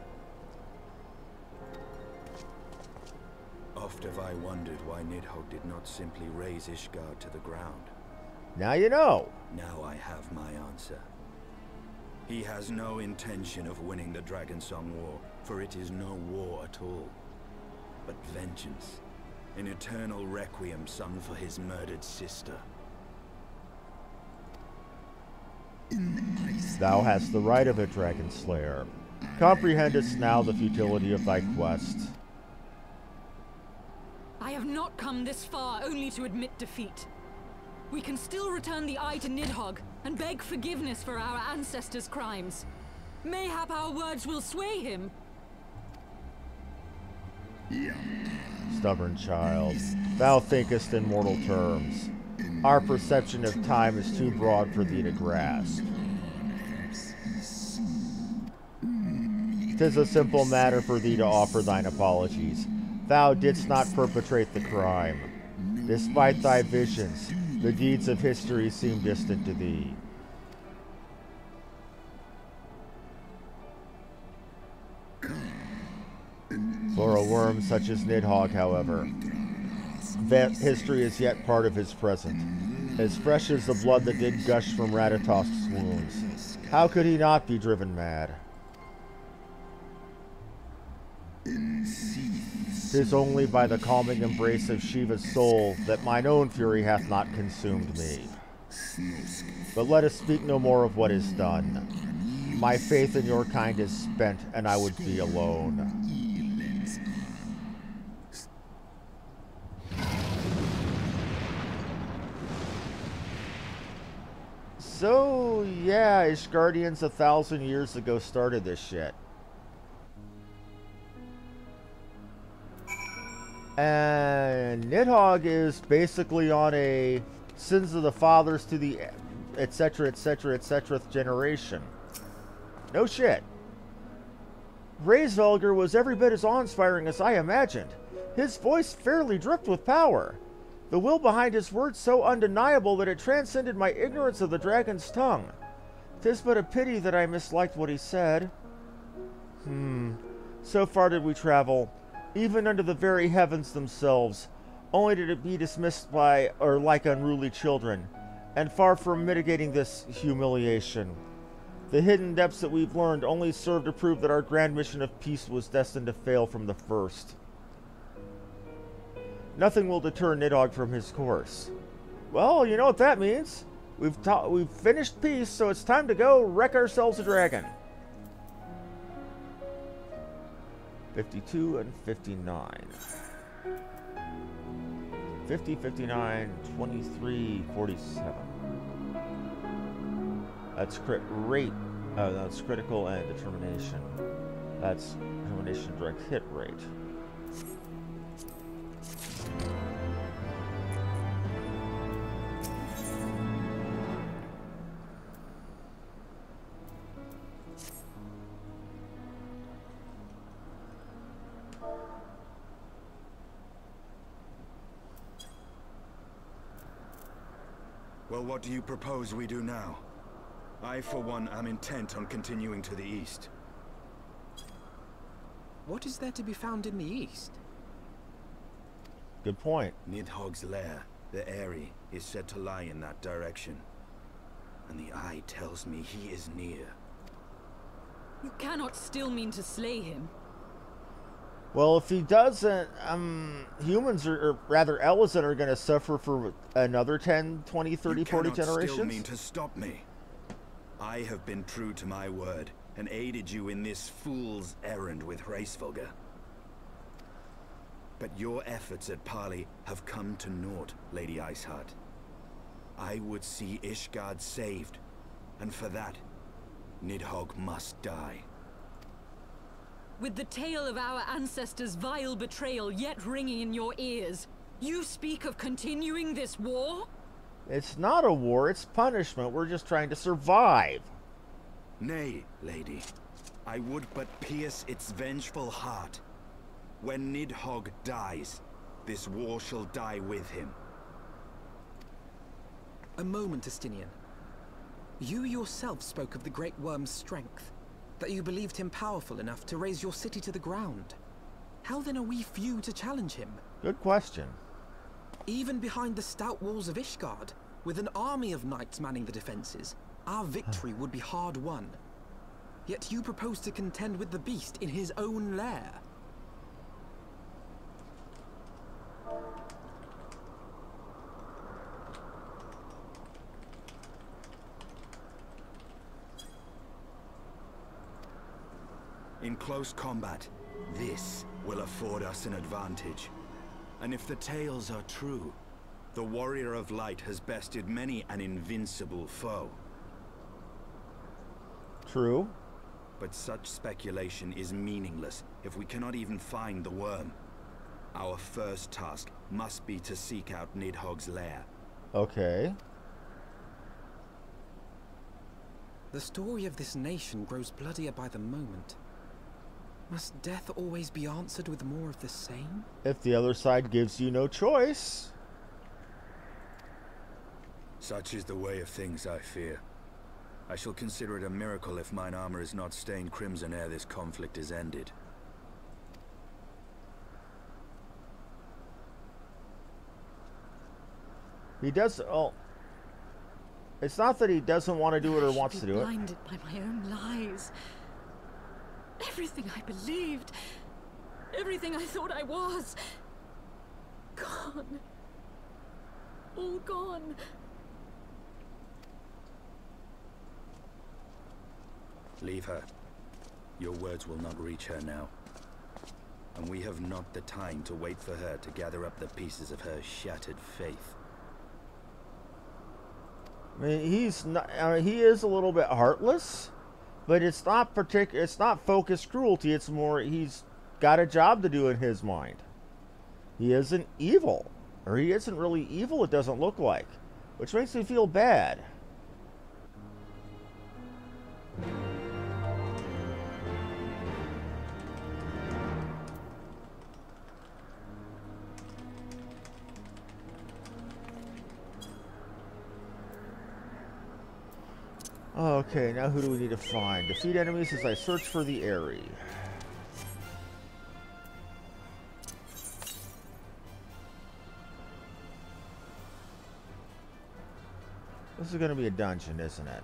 Oft have I wondered why Nidhogg did not simply raze Ishgard to the ground. Now you know. Now I have my answer. He has no intention of winning the Dragonsong War, for it is no war at all, but vengeance, an eternal requiem sung for his murdered sister. Thou hast the right of it, Dragon Slayer. Comprehendest now the futility of thy quest. I have not come this far only to admit defeat. We can still return the eye to Nidhogg and beg forgiveness for our ancestors' crimes. Mayhap our words will sway him. Stubborn child, thou thinkest in mortal terms. Our perception of time is too broad for thee to grasp. 'Tis a simple matter for thee to offer thine apologies. Thou didst not perpetrate the crime. Despite thy visions, the deeds of history seem distant to thee. For a worm such as Nidhogg, however, that history is yet part of his present, as fresh as the blood that did gush from Ratatosk's wounds. How could he not be driven mad? 'Tis only by the calming embrace of Shiva's soul that mine own fury hath not consumed me. But let us speak no more of what is done. My faith in your kind is spent, and I would be alone. So, yeah, Ishgardians 1,000 years ago started this shit. And Nidhogg is basically on a sins of the fathers to the etc, etc, etc generation. No shit. Hraesvelgr was every bit as awe-inspiring as I imagined. His voice fairly dripped with power. The will behind his words so undeniable that it transcended my ignorance of the dragon's tongue. 'Tis but a pity that I misliked what he said. So far did we travel, even under the very heavens themselves, only to be dismissed by, or like unruly children, and far from mitigating this humiliation. The hidden depths that we've learned only serve to prove that our grand mission of peace was destined to fail from the first. Nothing will deter Nidhogg from his course. Well, you know what that means. We've finished peace, so it's time to go wreck ourselves a dragon. 52 and 59. 50, 59, 23, 47. That's crit rate. That's critical and determination. That's determination direct hit rate. Well, what do you propose we do now? I, for one, am intent on continuing to the east. What is there to be found in the east? Good point. Nidhogg's lair, the Eyrie, is said to lie in that direction. And the eye tells me he is near. You cannot still mean to slay him. Well, if he doesn't, humans or rather Elezen are going to suffer for another 10, 20, 30, 40 generations. You still mean to stop me. I have been true to my word and aided you in this fool's errand with Hraesvelgr. But your efforts at parley have come to naught, Lady Iceheart. I would see Ishgard saved, and for that, Nidhogg must die. With the tale of our ancestors' vile betrayal yet ringing in your ears, you speak of continuing this war? It's not a war, it's punishment. We're just trying to survive. Nay, lady. I would but pierce its vengeful heart. When Nidhogg dies, this war shall die with him. A moment, Estinian. You yourself spoke of the Great Worm's strength, that you believed him powerful enough to raise your city to the ground. How then are we few to challenge him? Good question. Even behind the stout walls of Ishgard, with an army of knights manning the defenses, our victory would be hard won. Yet you propose to contend with the beast in his own lair. In close combat, this will afford us an advantage. And if the tales are true, the Warrior of Light has bested many an invincible foe. True. But such speculation is meaningless if we cannot even find the worm. Our first task must be to seek out Nidhogg's lair. Okay. The story of this nation grows bloodier by the moment. Must death always be answered with more of the same? If the other side gives you no choice. Such is the way of things, I fear. I shall consider it a miracle if mine armor is not stained crimson ere this conflict is ended. He does. Oh, it's not that he doesn't want to do it or wants to do it. Blinded by my own lies. Everything I believed, everything I thought I was, gone. All gone. Leave her. Your words will not reach her now. And we have not the time to wait for her to gather up the pieces of her shattered faith. I mean, he's not. He is a little bit heartless, but it's not It's not focused cruelty. It's more he's got a job to do in his mind. He isn't evil, or he isn't really evil. It doesn't look like, which makes me feel bad. Okay, now who do we need to find? Defeat enemies as I search for the Aerie. This is going to be a dungeon, isn't it?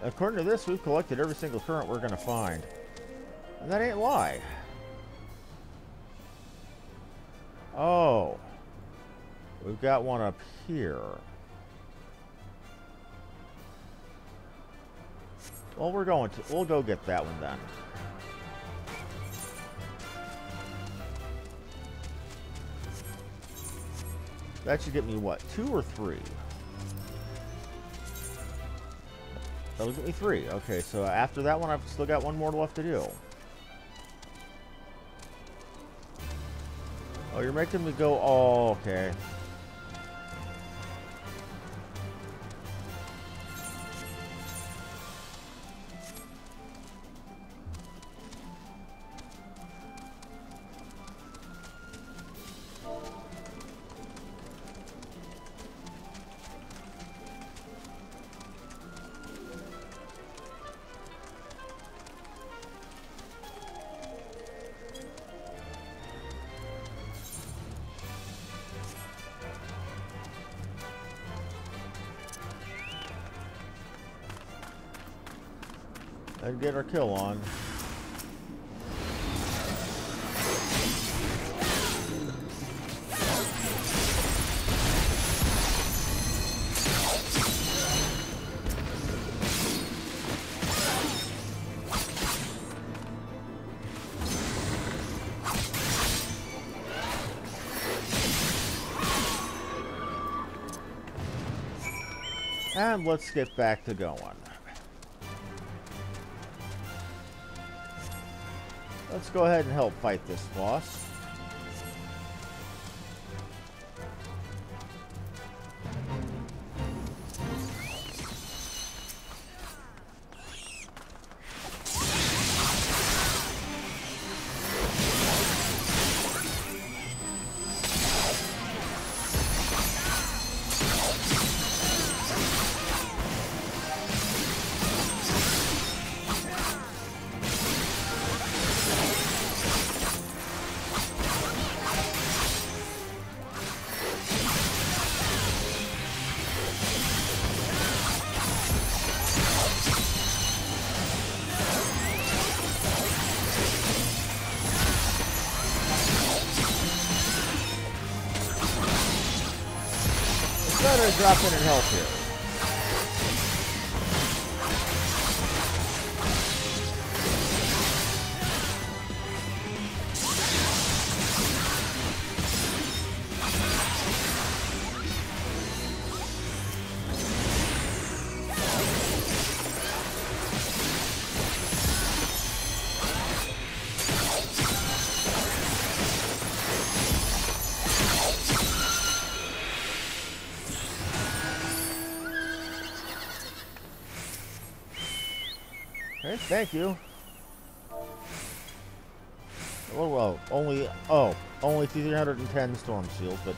According to this, we've collected every single current we're going to find. And that ain't lie. Oh. We've got one up here. Well, we'll go get that one then. That should get me, what, 2 or 3? That'll get me 3. Okay, so after that one, I've still got one more left to do. Oh, you're making me go... Oh, okay. And get our kill on. And let's get back to going. Let's go ahead and help fight this boss. gonna drop in and help here. Okay, thank you. Well, only 310 storm shields, but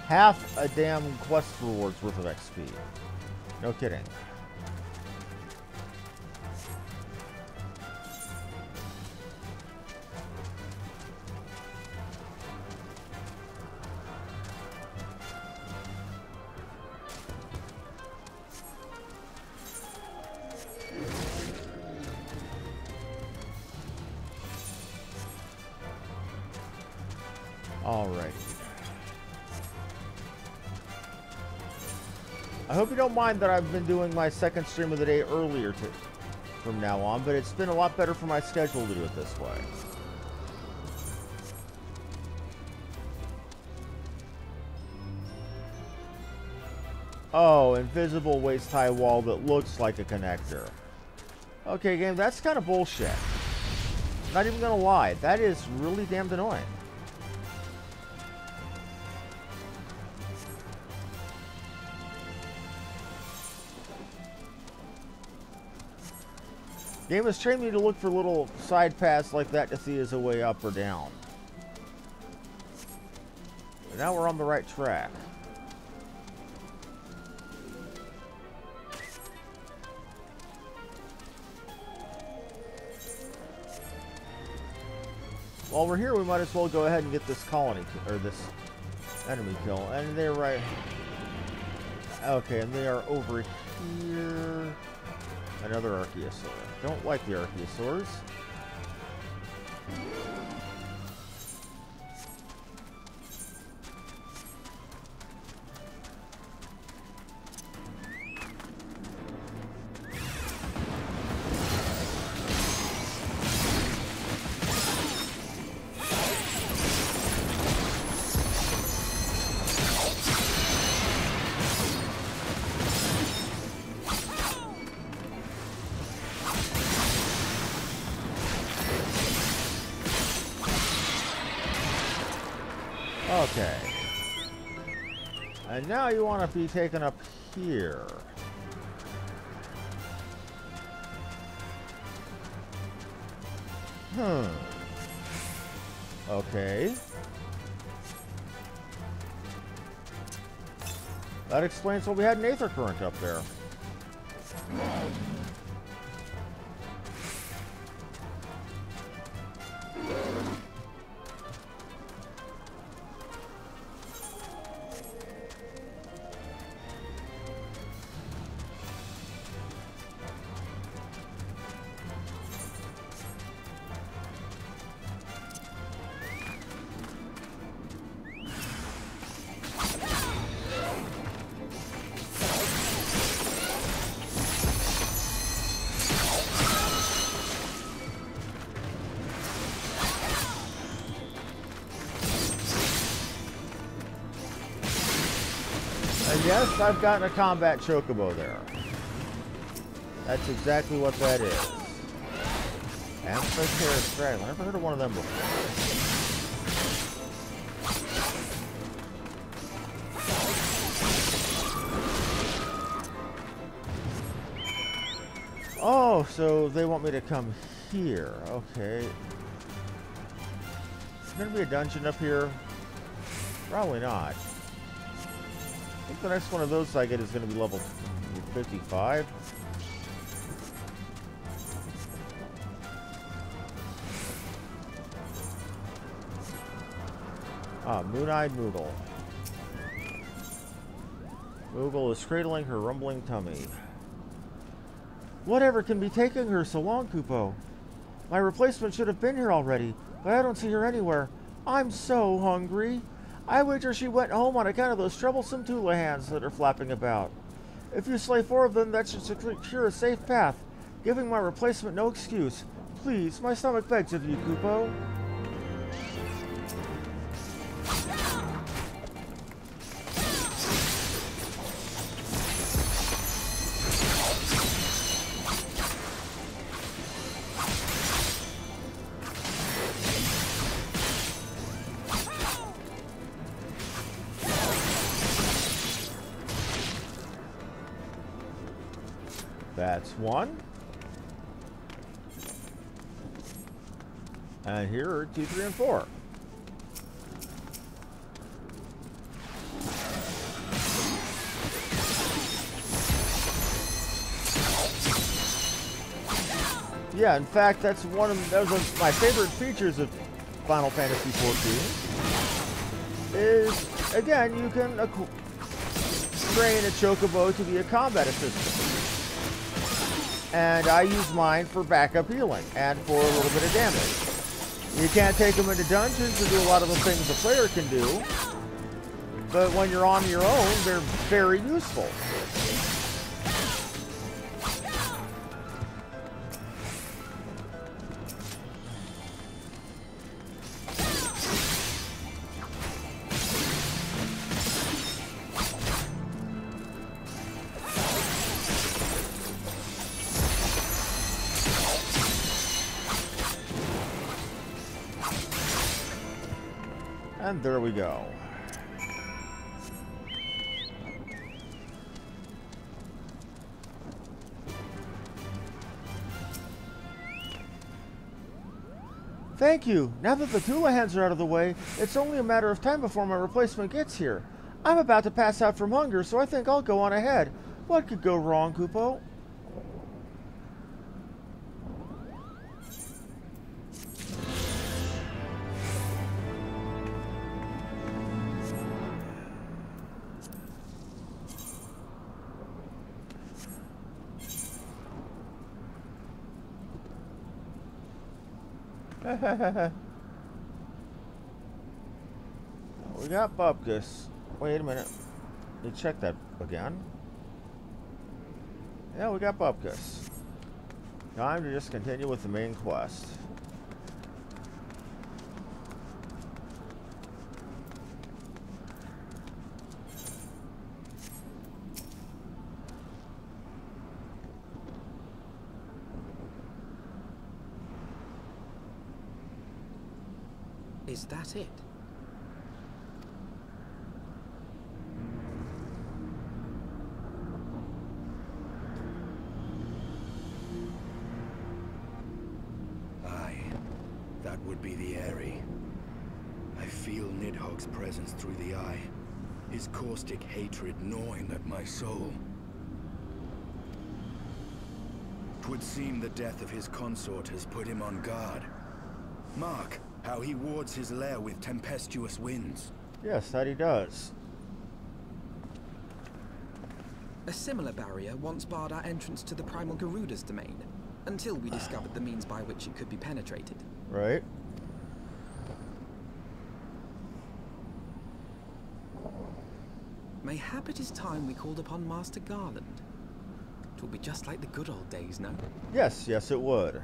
half a damn quest rewards worth of XP. No kidding. Alrighty. I hope you don't mind that I've been doing my second stream of the day earlier from now on, but it's been a lot better for my schedule to do it this way. Oh, invisible waist-high wall that looks like a connector. Okay, game, that's kind of bullshit. Not even gonna lie, that is really damned annoying. Game has trained me to look for little side paths like that to see as a way up or down. But now we're on the right track. While we're here, we might as well go ahead and get this colony, or this enemy kill. And they're right... Okay, and they are over here. Another Archaeosaur. Don't like the Archaeosaurs. Okay. And now you want to be taken up here. Okay. That explains why we had an Aether Current up there. Yes, I've gotten a combat chocobo there. That's exactly what that is. Amphitheater Straggler. I've never heard of one of them before. Oh, so they want me to come here. Okay. Is there going to be a dungeon up here? Probably not. I think the next one of those I get is going to be level 55. Ah, Moon-Eyed Moogle. Moogle is cradling her rumbling tummy. Whatever can be taking her so long, Kupo? My replacement should have been here already, but I don't see her anywhere. I'm so hungry. I wager she went home on account of those troublesome Tula hands that are flapping about. If you slay 4 of them, that should secure a safe path, giving my replacement no excuse. Please, my stomach begs of you, Kupo. That's 1. And here are 2, 3, and 4. Yeah, in fact, that was one of my favorite features of Final Fantasy XIV. Is, again, you can train a Chocobo to be a combat assistant. And I use mine for backup healing and for a little bit of damage. You can't take them into dungeons to do a lot of the things the player can do, but when you're on your own, they're very useful. And there we go. Thank you. Now that the Tula hands are out of the way, it's only a matter of time before my replacement gets here. I'm about to pass out from hunger, so I think I'll go on ahead. What could go wrong, Kupo? We got Bupkis. Wait a minute. Let me check that again. Yeah, we got Bupkis. Time to just continue with the main quest. Is that it? Aye, that would be the Eyrie. I feel Nidhogg's presence through the eye, his caustic hatred gnawing at my soul. 'Twould seem the death of his consort has put him on guard. Mark how he wards his lair with tempestuous winds. Yes, that he does. A similar barrier once barred our entrance to the Primal Garuda's domain, until we discovered the means by which it could be penetrated. Right. Mayhap it is time we called upon Master Garland. It will be just like the good old days, no? Yes, yes it would.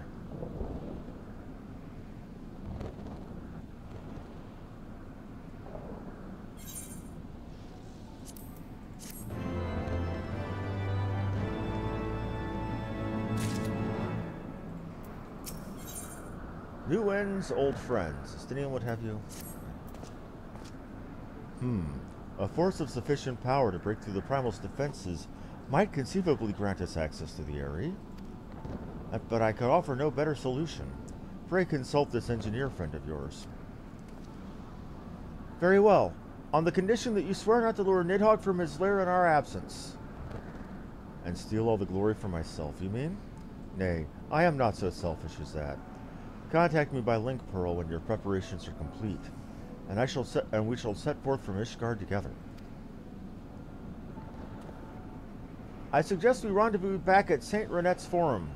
New ends, old friends. Justinian, what have you? A force of sufficient power to break through the Primal's defenses might conceivably grant us access to the Eyrie. But I could offer no better solution. Pray consult this engineer friend of yours. Very well. On the condition that you swear not to lure Nidhogg from his lair in our absence. And steal all the glory for myself, you mean? Nay, I am not so selfish as that. Contact me by link pearl when your preparations are complete, and we shall set forth from Ishgard together. I suggest we rendezvous back at St. Renette's Forum.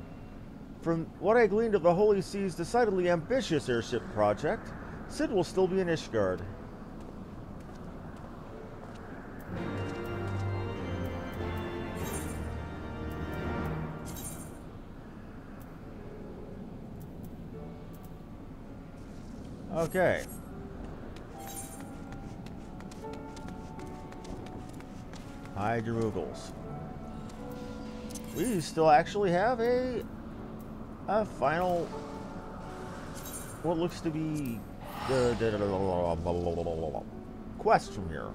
From what I gleaned of the Holy Sea's decidedly ambitious airship project, Cid will still be in Ishgard. Okay. Hide your Moogles. We still actually have a final, what looks to be the quest from here.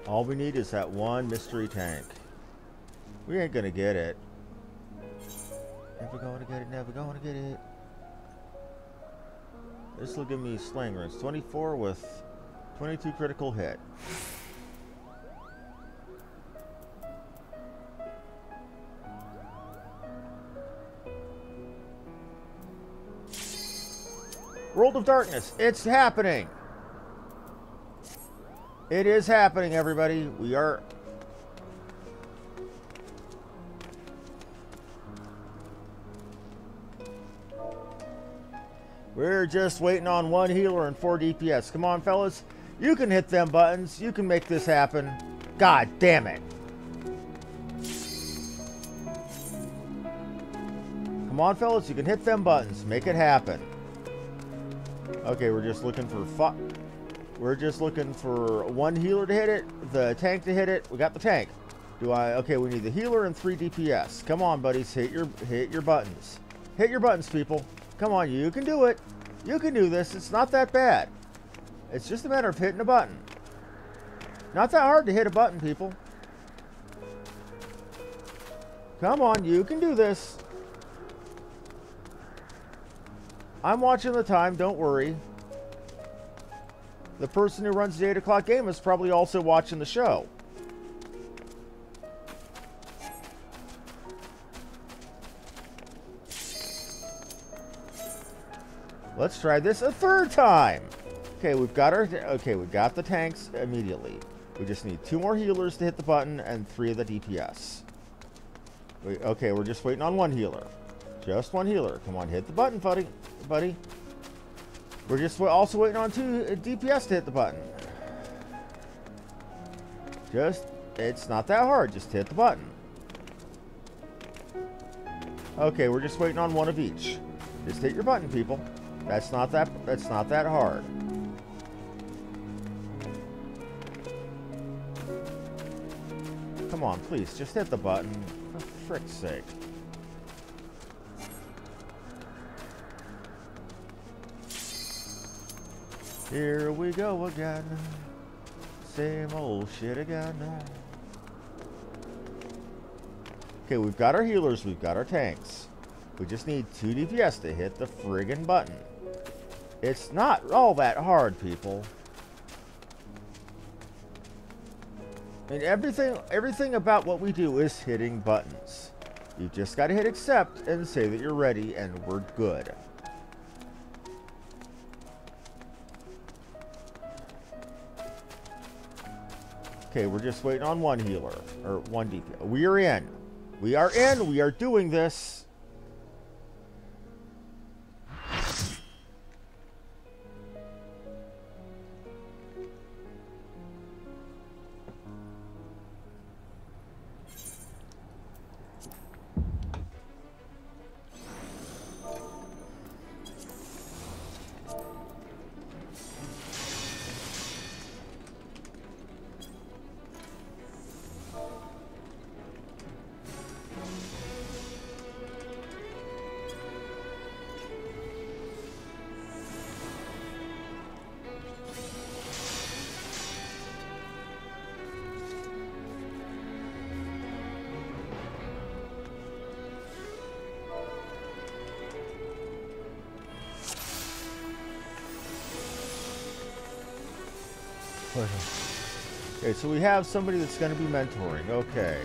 All we need is that one mystery tank. We ain't gonna get it. Never gonna get it, never gonna get it. This will give me slang rings. 24 with 22 critical hit. World of Darkness, it's happening! It is happening, everybody. We're just waiting on one healer and 4 DPS. Come on, fellas. You can hit them buttons. You can make this happen. God damn it. Come on, fellas. You can hit them buttons. Make it happen. Okay, we're just looking for one healer to hit it, the tank to hit it. We got the tank. Okay, we need the healer and 3 DPS. Come on, buddies. Hit your buttons. Hit your buttons, people. Come on, you can do it. You can do this. It's not that bad. It's just a matter of hitting a button. Not that hard to hit a button, people. Come on, you can do this. I'm watching the time, don't worry. The person who runs the 8 o'clock game is probably also watching the show. Let's try this a 3rd time. Okay, we've got the tanks immediately. We just need 2 more healers to hit the button and 3 of the DPS. Okay, we're just waiting on 1 healer. Just 1 healer. Come on, hit the button, buddy. We're just also waiting on 2 DPS to hit the button. It's not that hard. Just hit the button. Okay, we're just waiting on 1 of each. Just hit your button, people. That's not that hard. Come on, please, just hit the button. For frick's sake. Here we go again. Same old shit again. Okay, we've got our healers, we've got our tanks. We just need 2 DPS to hit the friggin' button. It's not all that hard, people. And everything about what we do is hitting buttons. You've just got to hit accept and say that you're ready, and we're good. Okay, we're just waiting on 1 healer, or 1 DPS. We are in. We are in. We are doing this. Okay, so we have somebody that's going to be mentoring. Okay.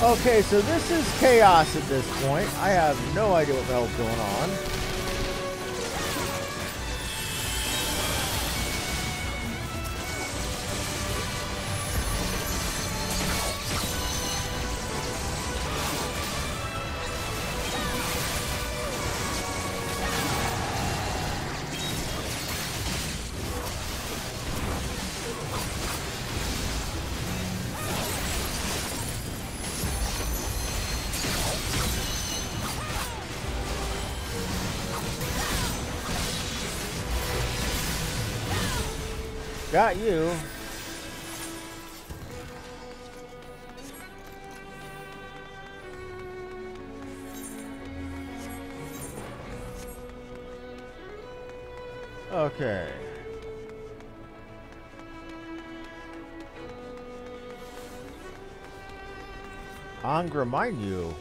Okay, so this is chaos at this point. I have no idea what the hell's going on. Got you. Okay. Angra, mind you,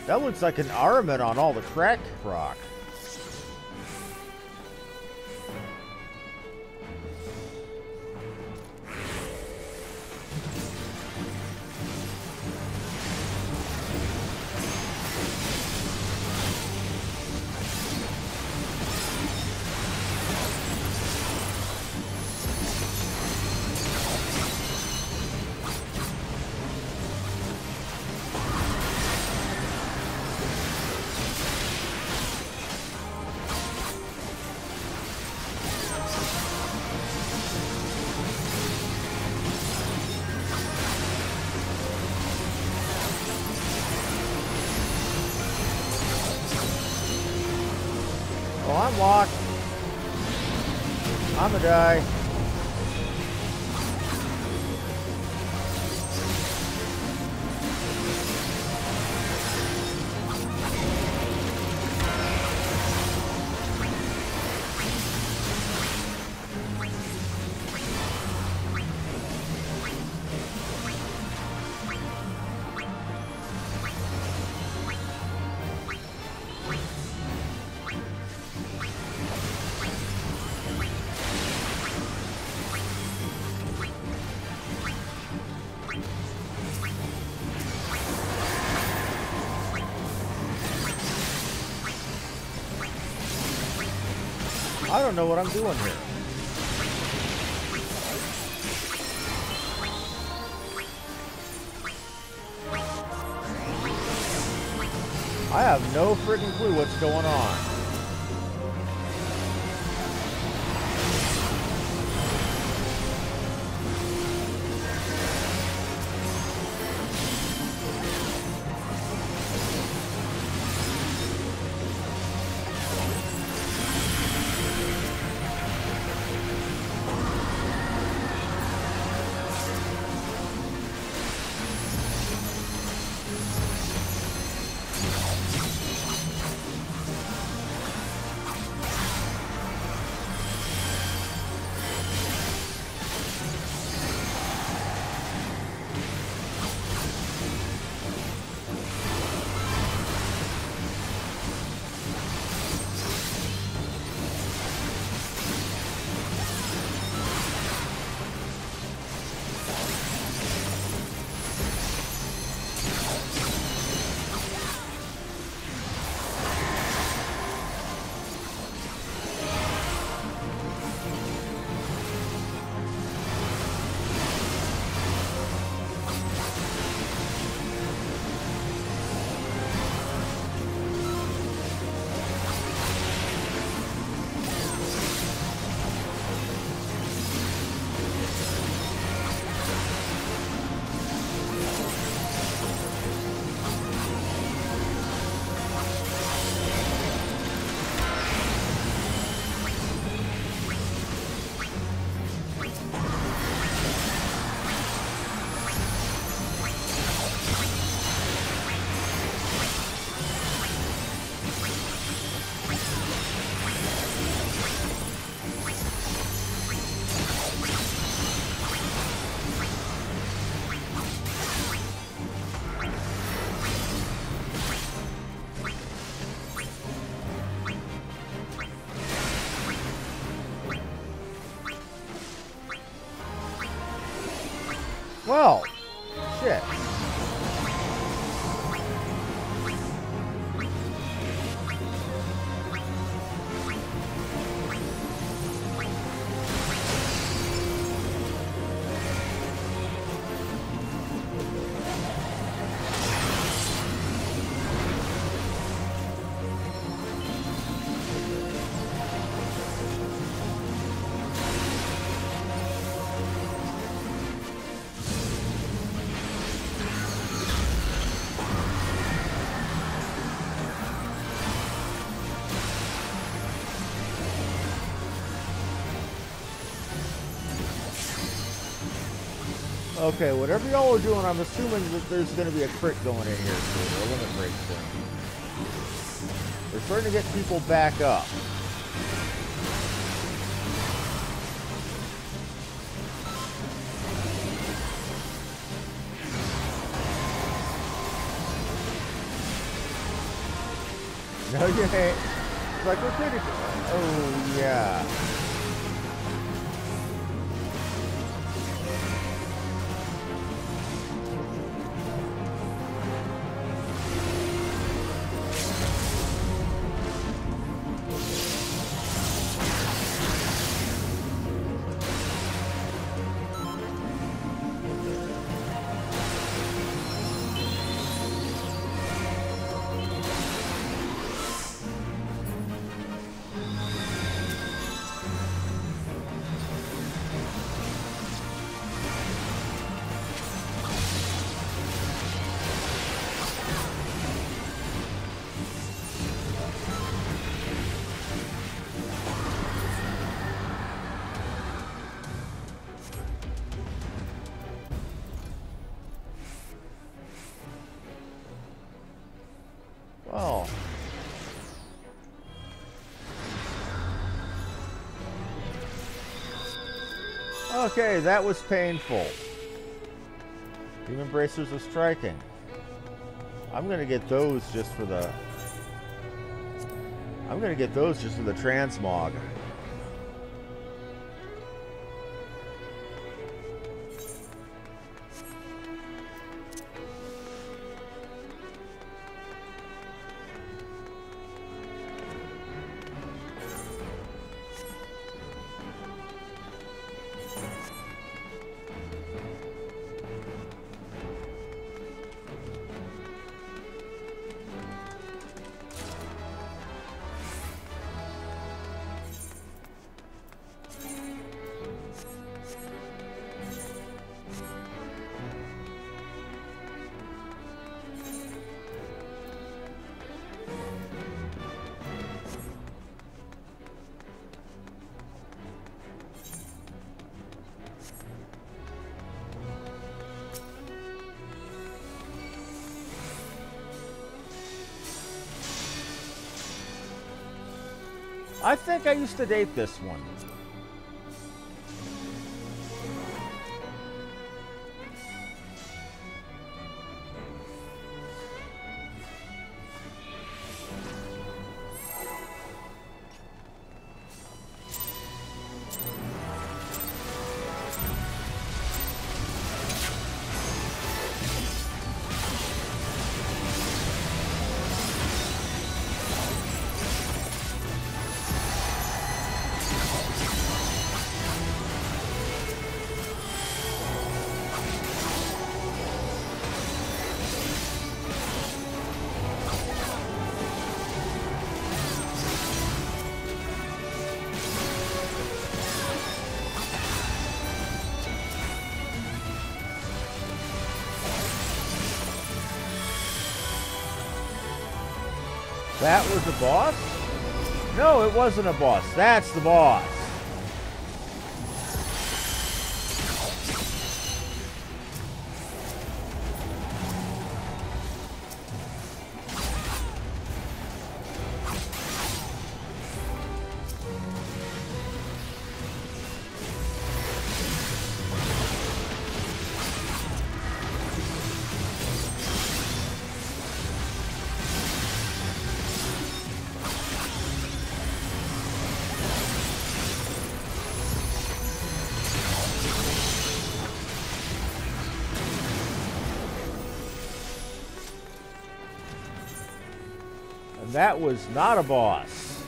that looks like an armament on all the crack rock. Oh, I'm locked. I'm gonna die. I don't know what I'm doing here. I have no freaking clue what's going on. Well, shit. Okay, whatever y'all are doing, I'm assuming that there's going to be a crit going in here soon, or a limit break soon. We're starting to get people back up. No, you ain't. It's like, we're pretty... Oh, yeah. Well. Okay, that was painful. Demon bracers are striking. I'm gonna get those just for the... transmog. I think I used to date this one. That was the boss? No, it wasn't a boss. That's the boss. That was not a boss.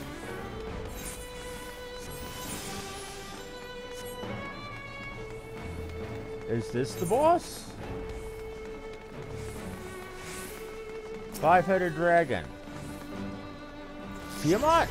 Is this the boss? Five-headed dragon. Tiamat?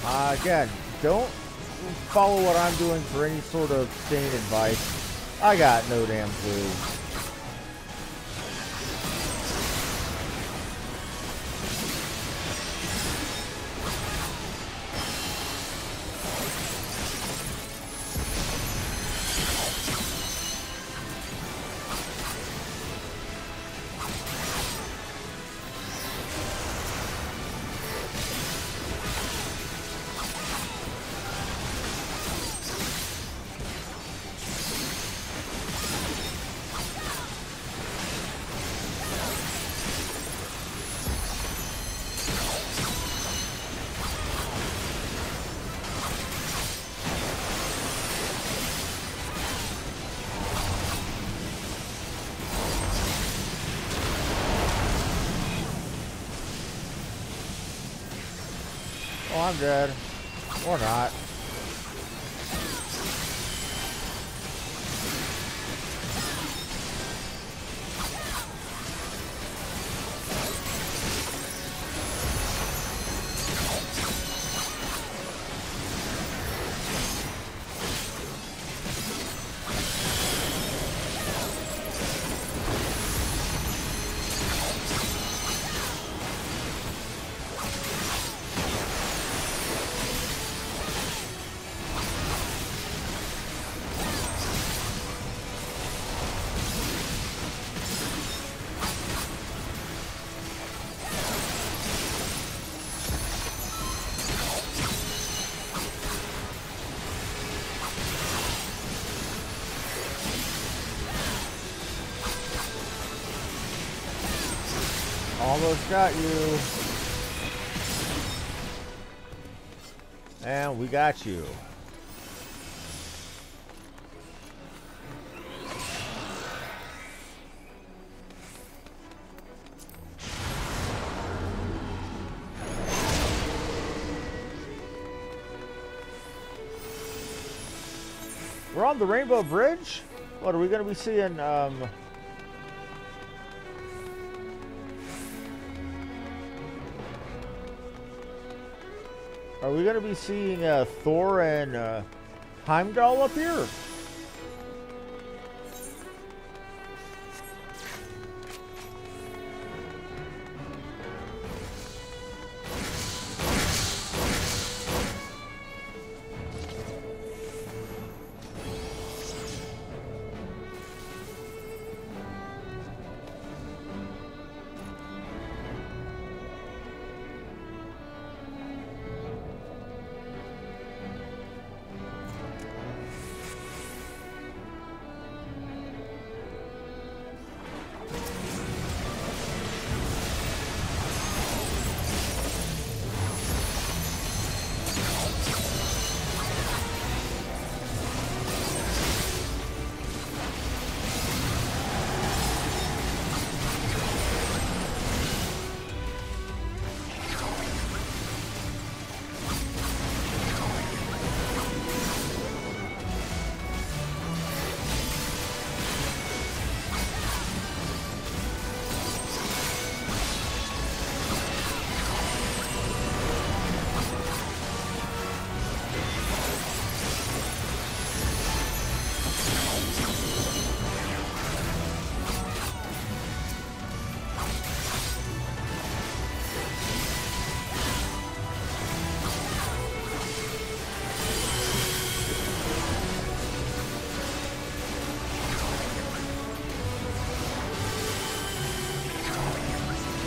Again, don't follow what I'm doing for any sort of sane advice. I got no damn clue. Oh, I'm dead. Or not. Almost got you. And we got you. We're on the Rainbow Bridge? What are we going to be seeing? Are we going to be seeing Thor and Heimdall up here?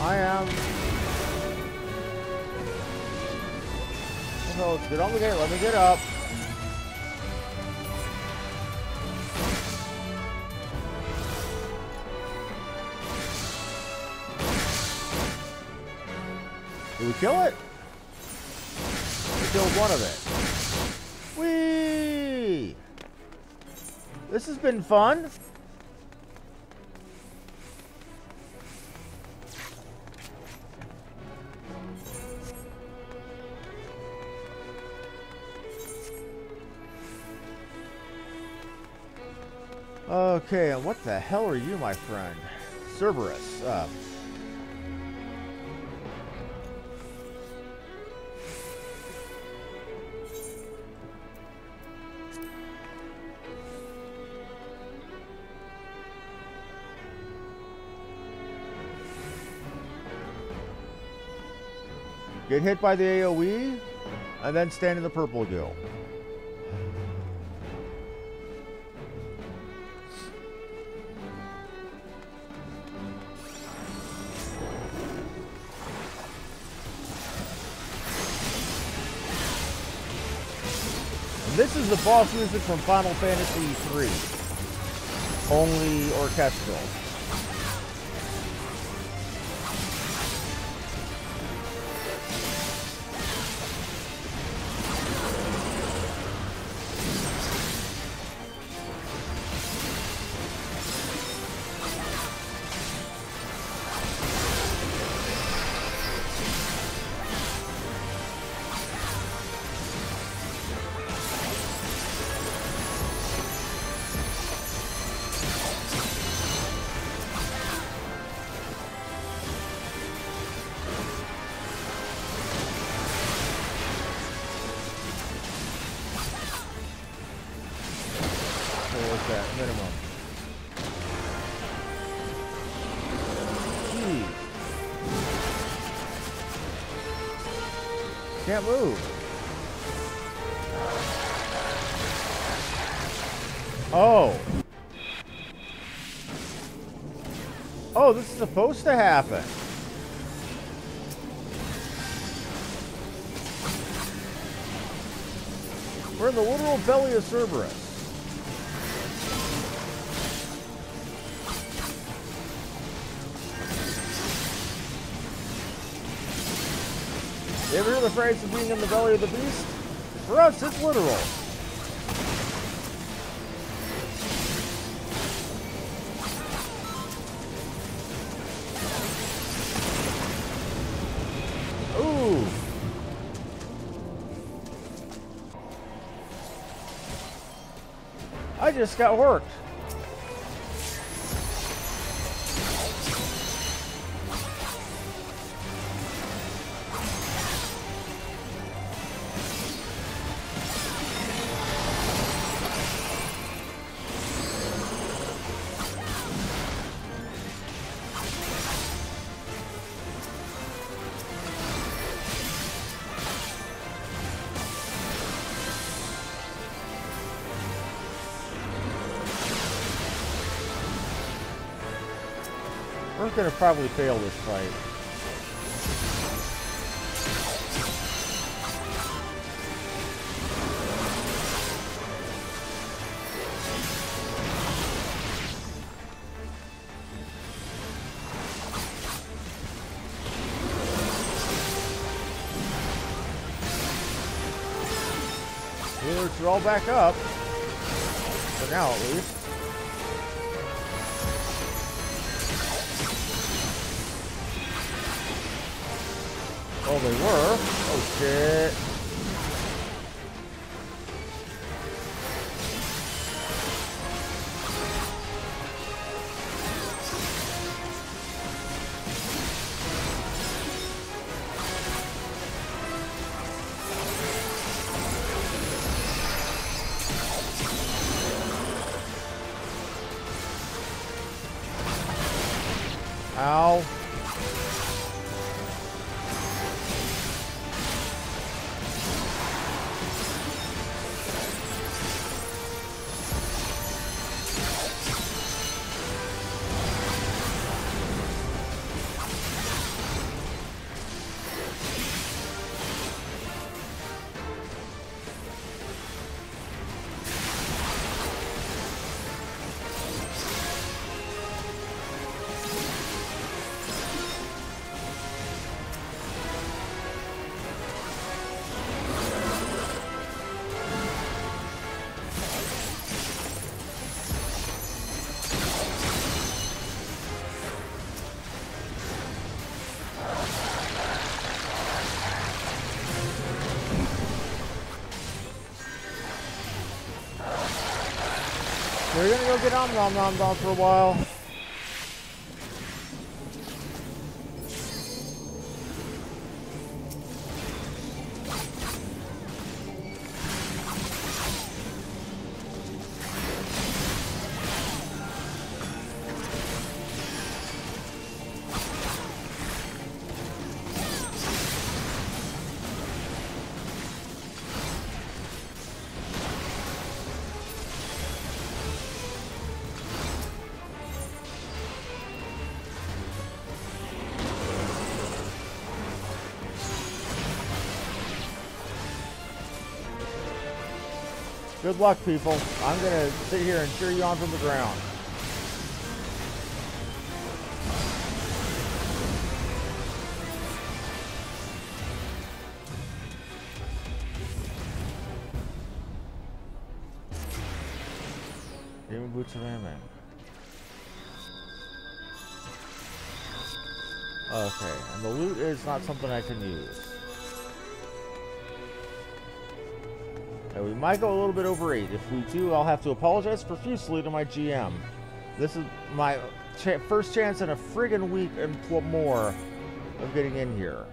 I am. So let's get on the gate. Let me get up. Did we kill it? We killed one of it. Whee! This has been fun. Okay, and what the hell are you, my friend? Cerberus. Get hit by the AoE, and then stand in the purple goo. And this is the boss music from Final Fantasy III. Only orchestral. Minimum. Jeez. Can't move. Oh. Oh, this is supposed to happen. We're in the literal belly of Cerberus. You ever hear the phrase of being in the belly of the beast? For us, it's literal. Ooh. I just got worked. We're gonna probably fail this fight. Healers should all back up. For now, at least. Oh, they were? Oh, shit. Ow. We're gonna go get on Nom Nom Nom for a while. Good luck, people. I'm going to sit here and cheer you on from the ground. Demon Boots of Ammon. Okay, and the loot is not something I can use. And we might go a little bit over 8. If we do, I'll have to apologize profusely to my GM. This is my first chance in a friggin' week and more of getting in here.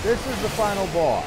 This is the final boss.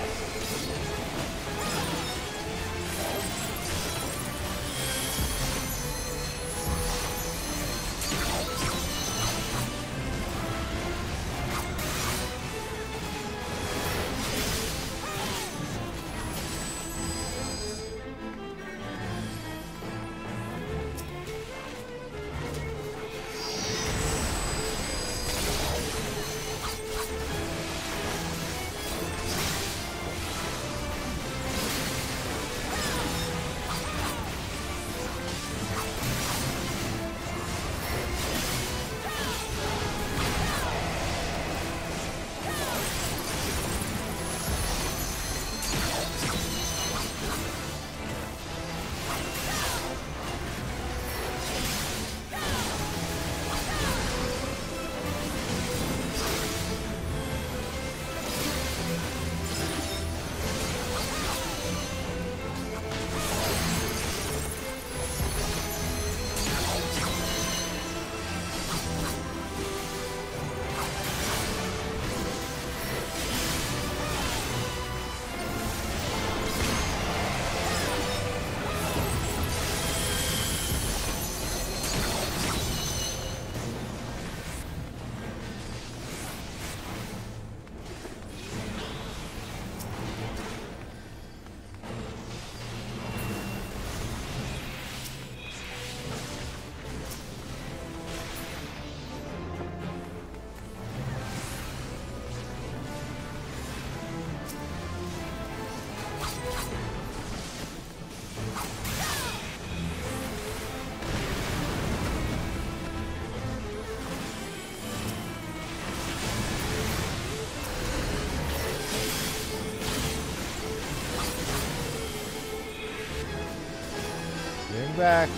Back.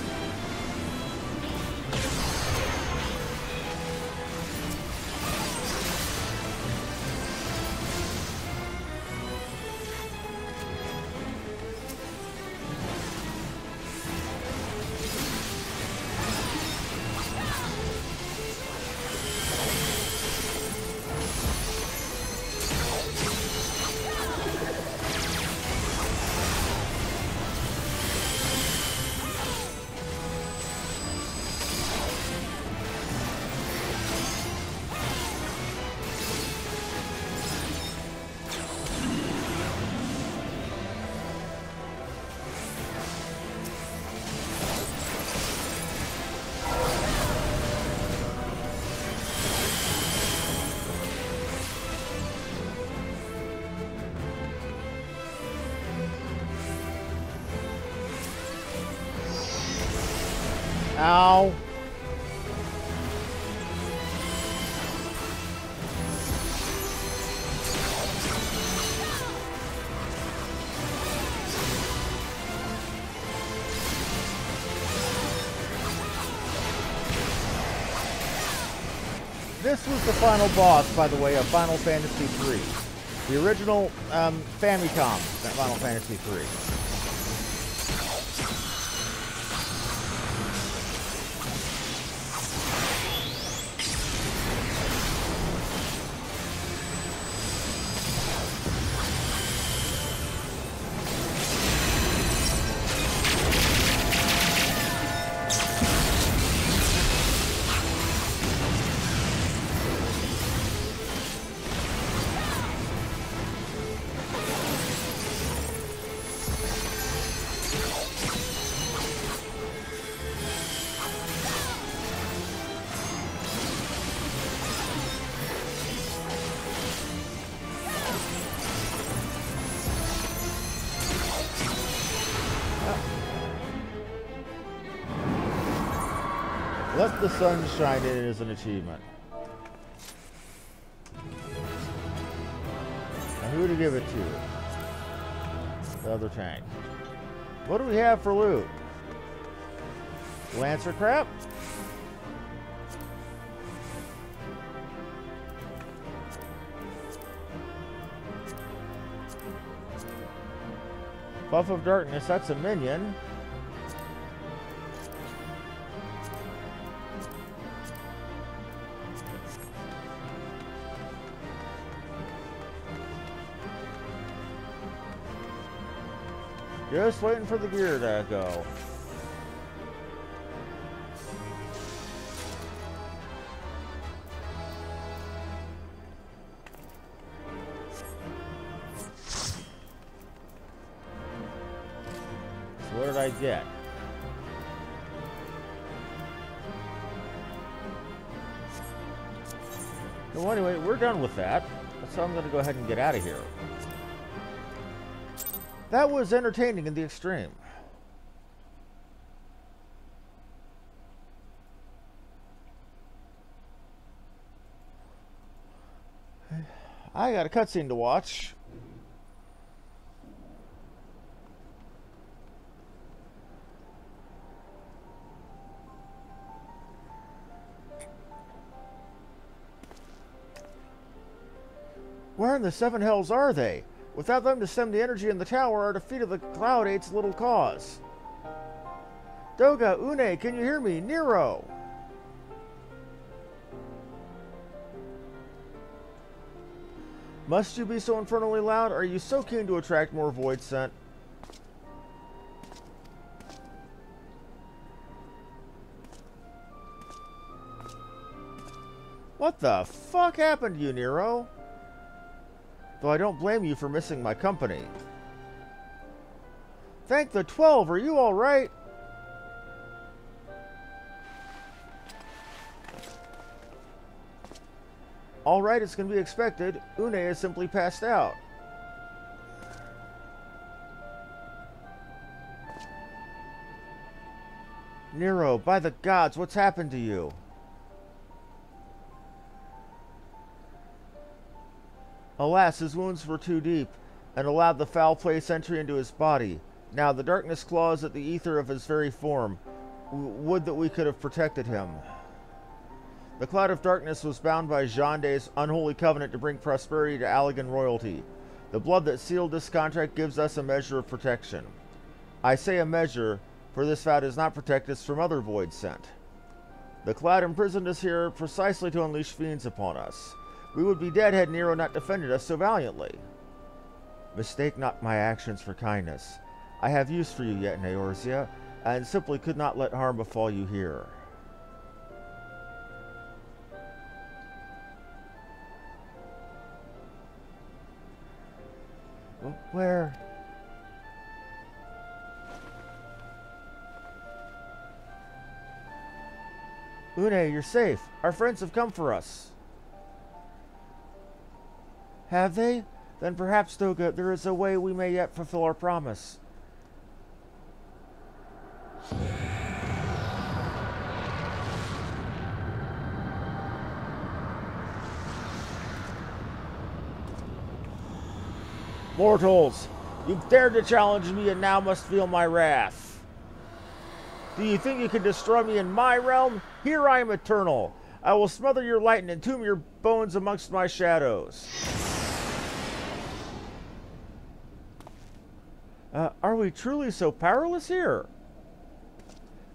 Ow. this was the final boss, by the way, of Final Fantasy III. The original Famicom Final Fantasy III. Let the sun shine in as an achievement. Now who to give it to? The other tank. What do we have for loot? Lancer crap? Buff of Darkness, that's a minion. Just waiting for the gear to go. So what did I get? Well, anyway, we're done with that. So I'm going to go ahead and get out of here. That was entertaining in the extreme. I got a cutscene to watch. Where in the seven hells are they? Without them to stem the energy in the tower, our defeat of the Cloud Eight's little cause. Doga, Une, can you hear me? Nero! Must you be so infernally loud? Are you so keen to attract more void scent? What the fuck happened to you, Nero? Though I don't blame you for missing my company. Thank the 12, are you alright? Alright, it's going to be expected. Une is simply passed out. Nero, by the gods, what's happened to you? Alas, his wounds were too deep, and allowed the foul place entry into his body. Now, the darkness claws at the ether of his very form. Would that we could have protected him. The Cloud of Darkness was bound by Gende's unholy covenant to bring prosperity to Allegan royalty. The blood that sealed this contract gives us a measure of protection. I say a measure, for this vow does not protect us from other void scent. The Cloud imprisoned us here precisely to unleash fiends upon us. We would be dead had Nero not defended us so valiantly. Mistake not my actions for kindness. I have use for you yet in Eorzea, and simply could not let harm befall you here. Where? Une, you're safe. Our friends have come for us. Have they? Then perhaps, Doga, there is a way we may yet fulfill our promise. Mortals, you've dared to challenge me and now must feel my wrath. Do you think you can destroy me in my realm? Here I am eternal. I will smother your light and entomb your bones amongst my shadows. Are we truly so powerless here?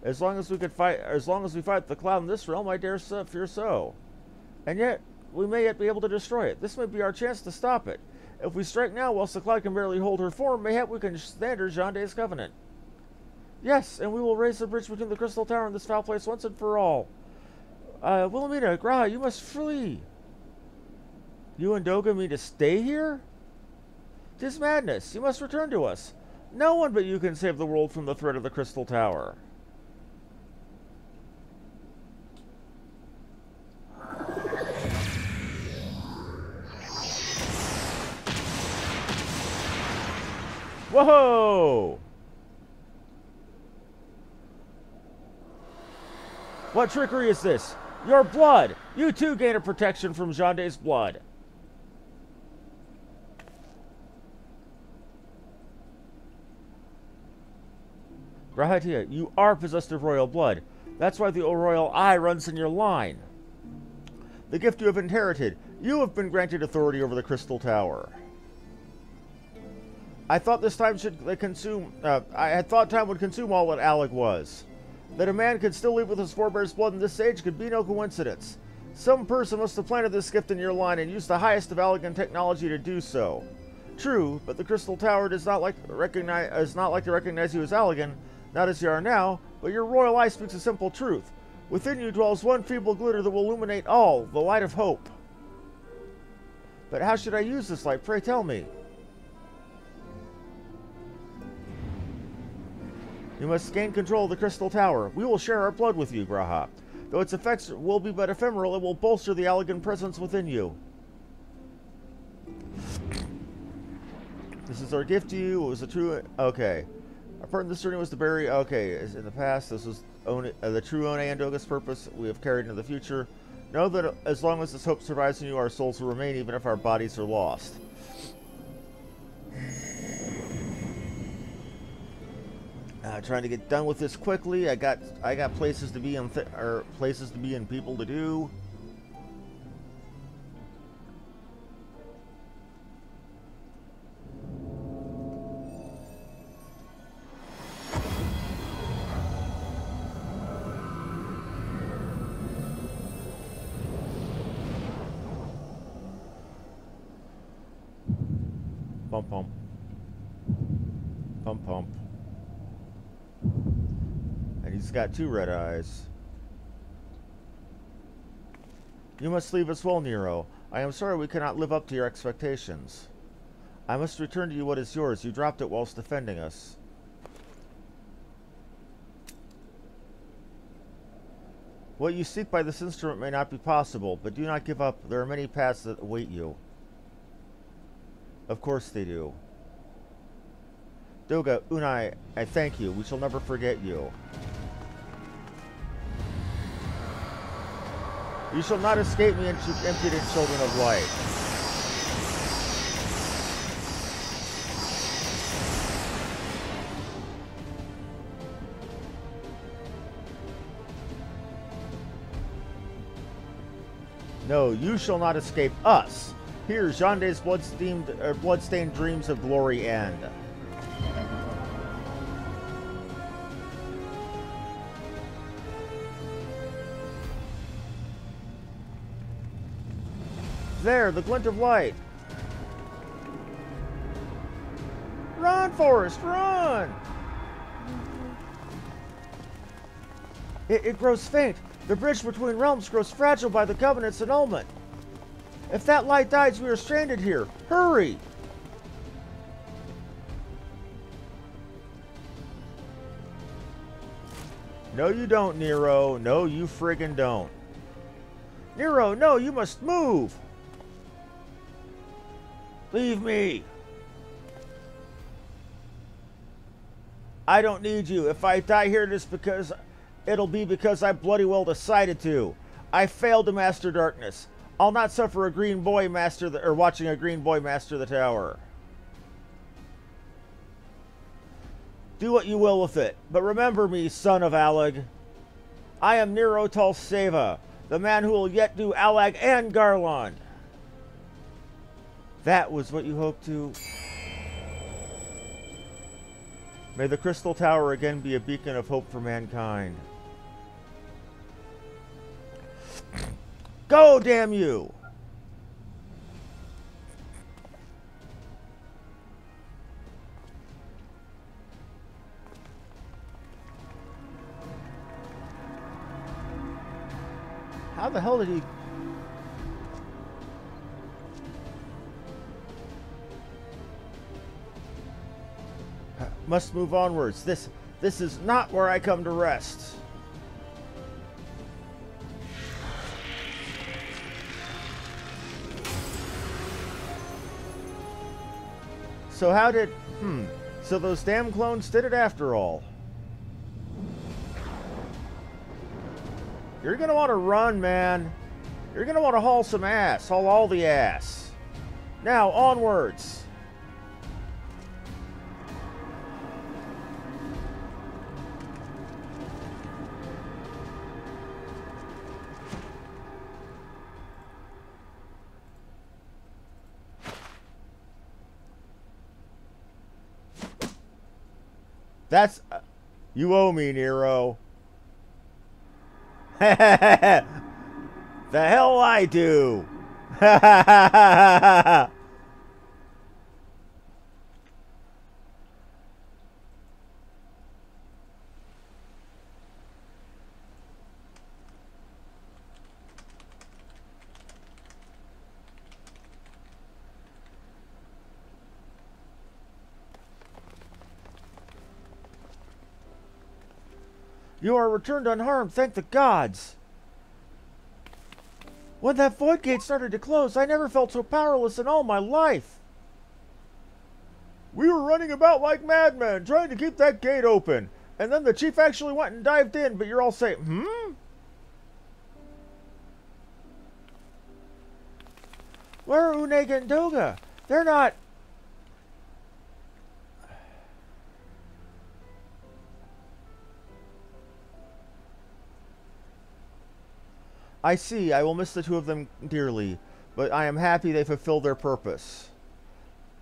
As long as we fight the cloud in this realm, I dare fear so. And yet, we may yet be able to destroy it. This may be our chance to stop it. If we strike now, whilst the cloud can barely hold her form, mayhap we can stand her Gende's covenant. Yes, and we will raise the bridge between the Crystal Tower and this foul place once and for all. Wilhelmina, Graha, you must flee. You and Doga mean to stay here? 'Tis madness. You must return to us. No one but you can save the world from the threat of the Crystal Tower. Whoa! What trickery is this? Your blood! You too gain a protection from Gende's blood. Grahatia, you are possessed of royal blood. That's why the royal eye runs in your line. The gift you have inherited. You have been granted authority over the Crystal Tower. I thought this time I had thought time would consume all that Alec was. That a man could still live with his forebears' blood in this age could be no coincidence. Some person must have planted this gift in your line and used the highest of Allegan technology to do so. True, but the Crystal Tower does not like to recognize you as Allegan, not as you are now, but your royal eye speaks a simple truth. Within you dwells one feeble glitter that will illuminate all, the light of hope. But how should I use this light? Pray tell me. You must gain control of the Crystal Tower. We will share our blood with you, Graha. Though its effects will be but ephemeral, it will bolster the Allegan presence within you. This is our gift to you. It was a true... Okay. Our part in this journey was to bury... Okay. In the past, this was the true One and Doga's purpose we have carried into the future. Know that as long as this hope survives in you, our souls will remain even if our bodies are lost. Trying to get done with this quickly. I got places to be in, places to be and people to do. Pump pump. Pump pump. And he's got 2 red eyes. You must leave us well, Nero. I am sorry we cannot live up to your expectations. I must return to you what is yours. You dropped it whilst defending us. What you seek by this instrument may not be possible, but do not give up. There are many paths that await you. Of course they do. Doga, Unai, I thank you. We shall never forget you. You shall not escape me, impudent children of light. No, you shall not escape us. Here, Gende's bloodstained dreams of glory end. There, the glint of light. Run, Forrest, run! It grows faint. The bridge between realms grows fragile by the Covenant's annulment. If that light dies, we are stranded here. Hurry! No, you don't, Nero. No, you friggin' don't. Nero, no, you must move! Leave me! I don't need you. If I die here, it'll be because I bloody well decided to. I failed to master darkness. I'll not suffer a green boy watching a green boy master the tower. Do what you will with it, but remember me, son of Alec. I am Nero Tulseva, The man who will yet do Alag and Garland. That was what you hoped to. May the Crystal Tower again be a beacon of hope for mankind. Go, damn you! How the hell did he... Must move onwards. This is not where I come to rest. So how did... So those damn clones did it after all. You're gonna want to run, man. You're gonna want to haul some ass. Haul all the ass. Now, onwards. That's... you owe me, Nero. The hell I do. You are returned unharmed, thank the gods. When that void gate started to close, I never felt so powerless in all my life. We were running about like madmen, trying to keep that gate open. And then the chief actually went and dived in, but you're all saying, Where are Unega and Doga? They're not... I see, I will miss the two of them dearly, but I am happy they fulfilled their purpose.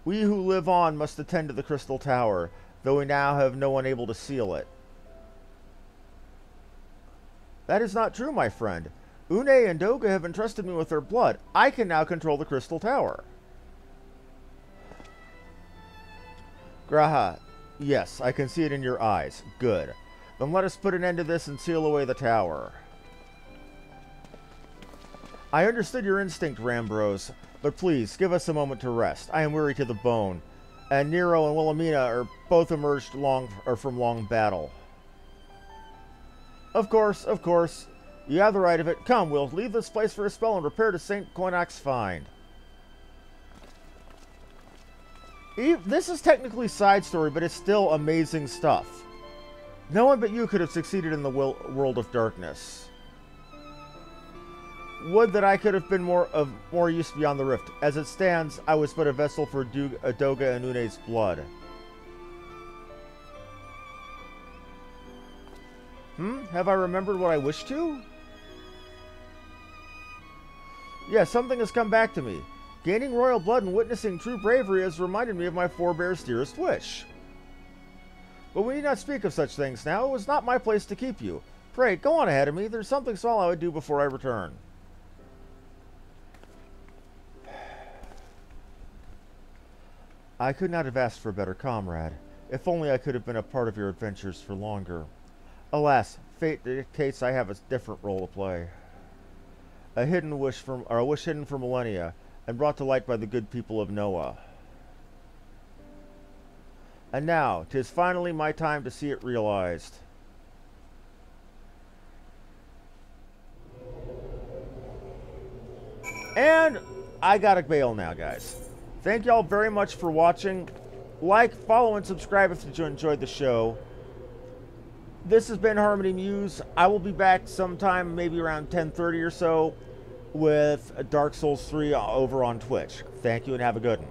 We who live on must attend to the Crystal Tower, though we now have no one able to seal it. That is not true, my friend. Une and Doga have entrusted me with their blood. I can now control the Crystal Tower. Graha, yes, I can see it in your eyes. Good. Then let us put an end to this and seal away the tower. I understood your instinct, Rambros, but please, give us a moment to rest. I am weary to the bone, and Nero and Wilhelmina are both emerged from long battle. Of course. You have the right of it. Come, we'll leave this place for a spell and repair to St. Koinak's find. This is technically side story, but it's still amazing stuff. No one but you could have succeeded in the world of darkness. Would that I could have been more use beyond the rift. As it stands, I was but a vessel for Doga and Une's blood. Have I remembered what I wished to? Yes, something has come back to me. Gaining royal blood and witnessing true bravery has reminded me of my forebear's dearest wish. But we need not speak of such things now. It was not my place to keep you. Pray, go on ahead of me. There's something small I would do before I return. I could not have asked for a better comrade. If only I could have been a part of your adventures for longer. Alas, fate dictates I have a different role to play. A wish hidden for millennia, and brought to light by the good people of Noah. And now, 'tis finally my time to see it realized. And I gotta bail now, guys. Thank y'all very much for watching. Like, follow, and subscribe if you enjoyed the show. This has been Harmony Muse. I will be back sometime, maybe around 10:30 or so, with Dark Souls 3 over on Twitch. Thank you and have a good one.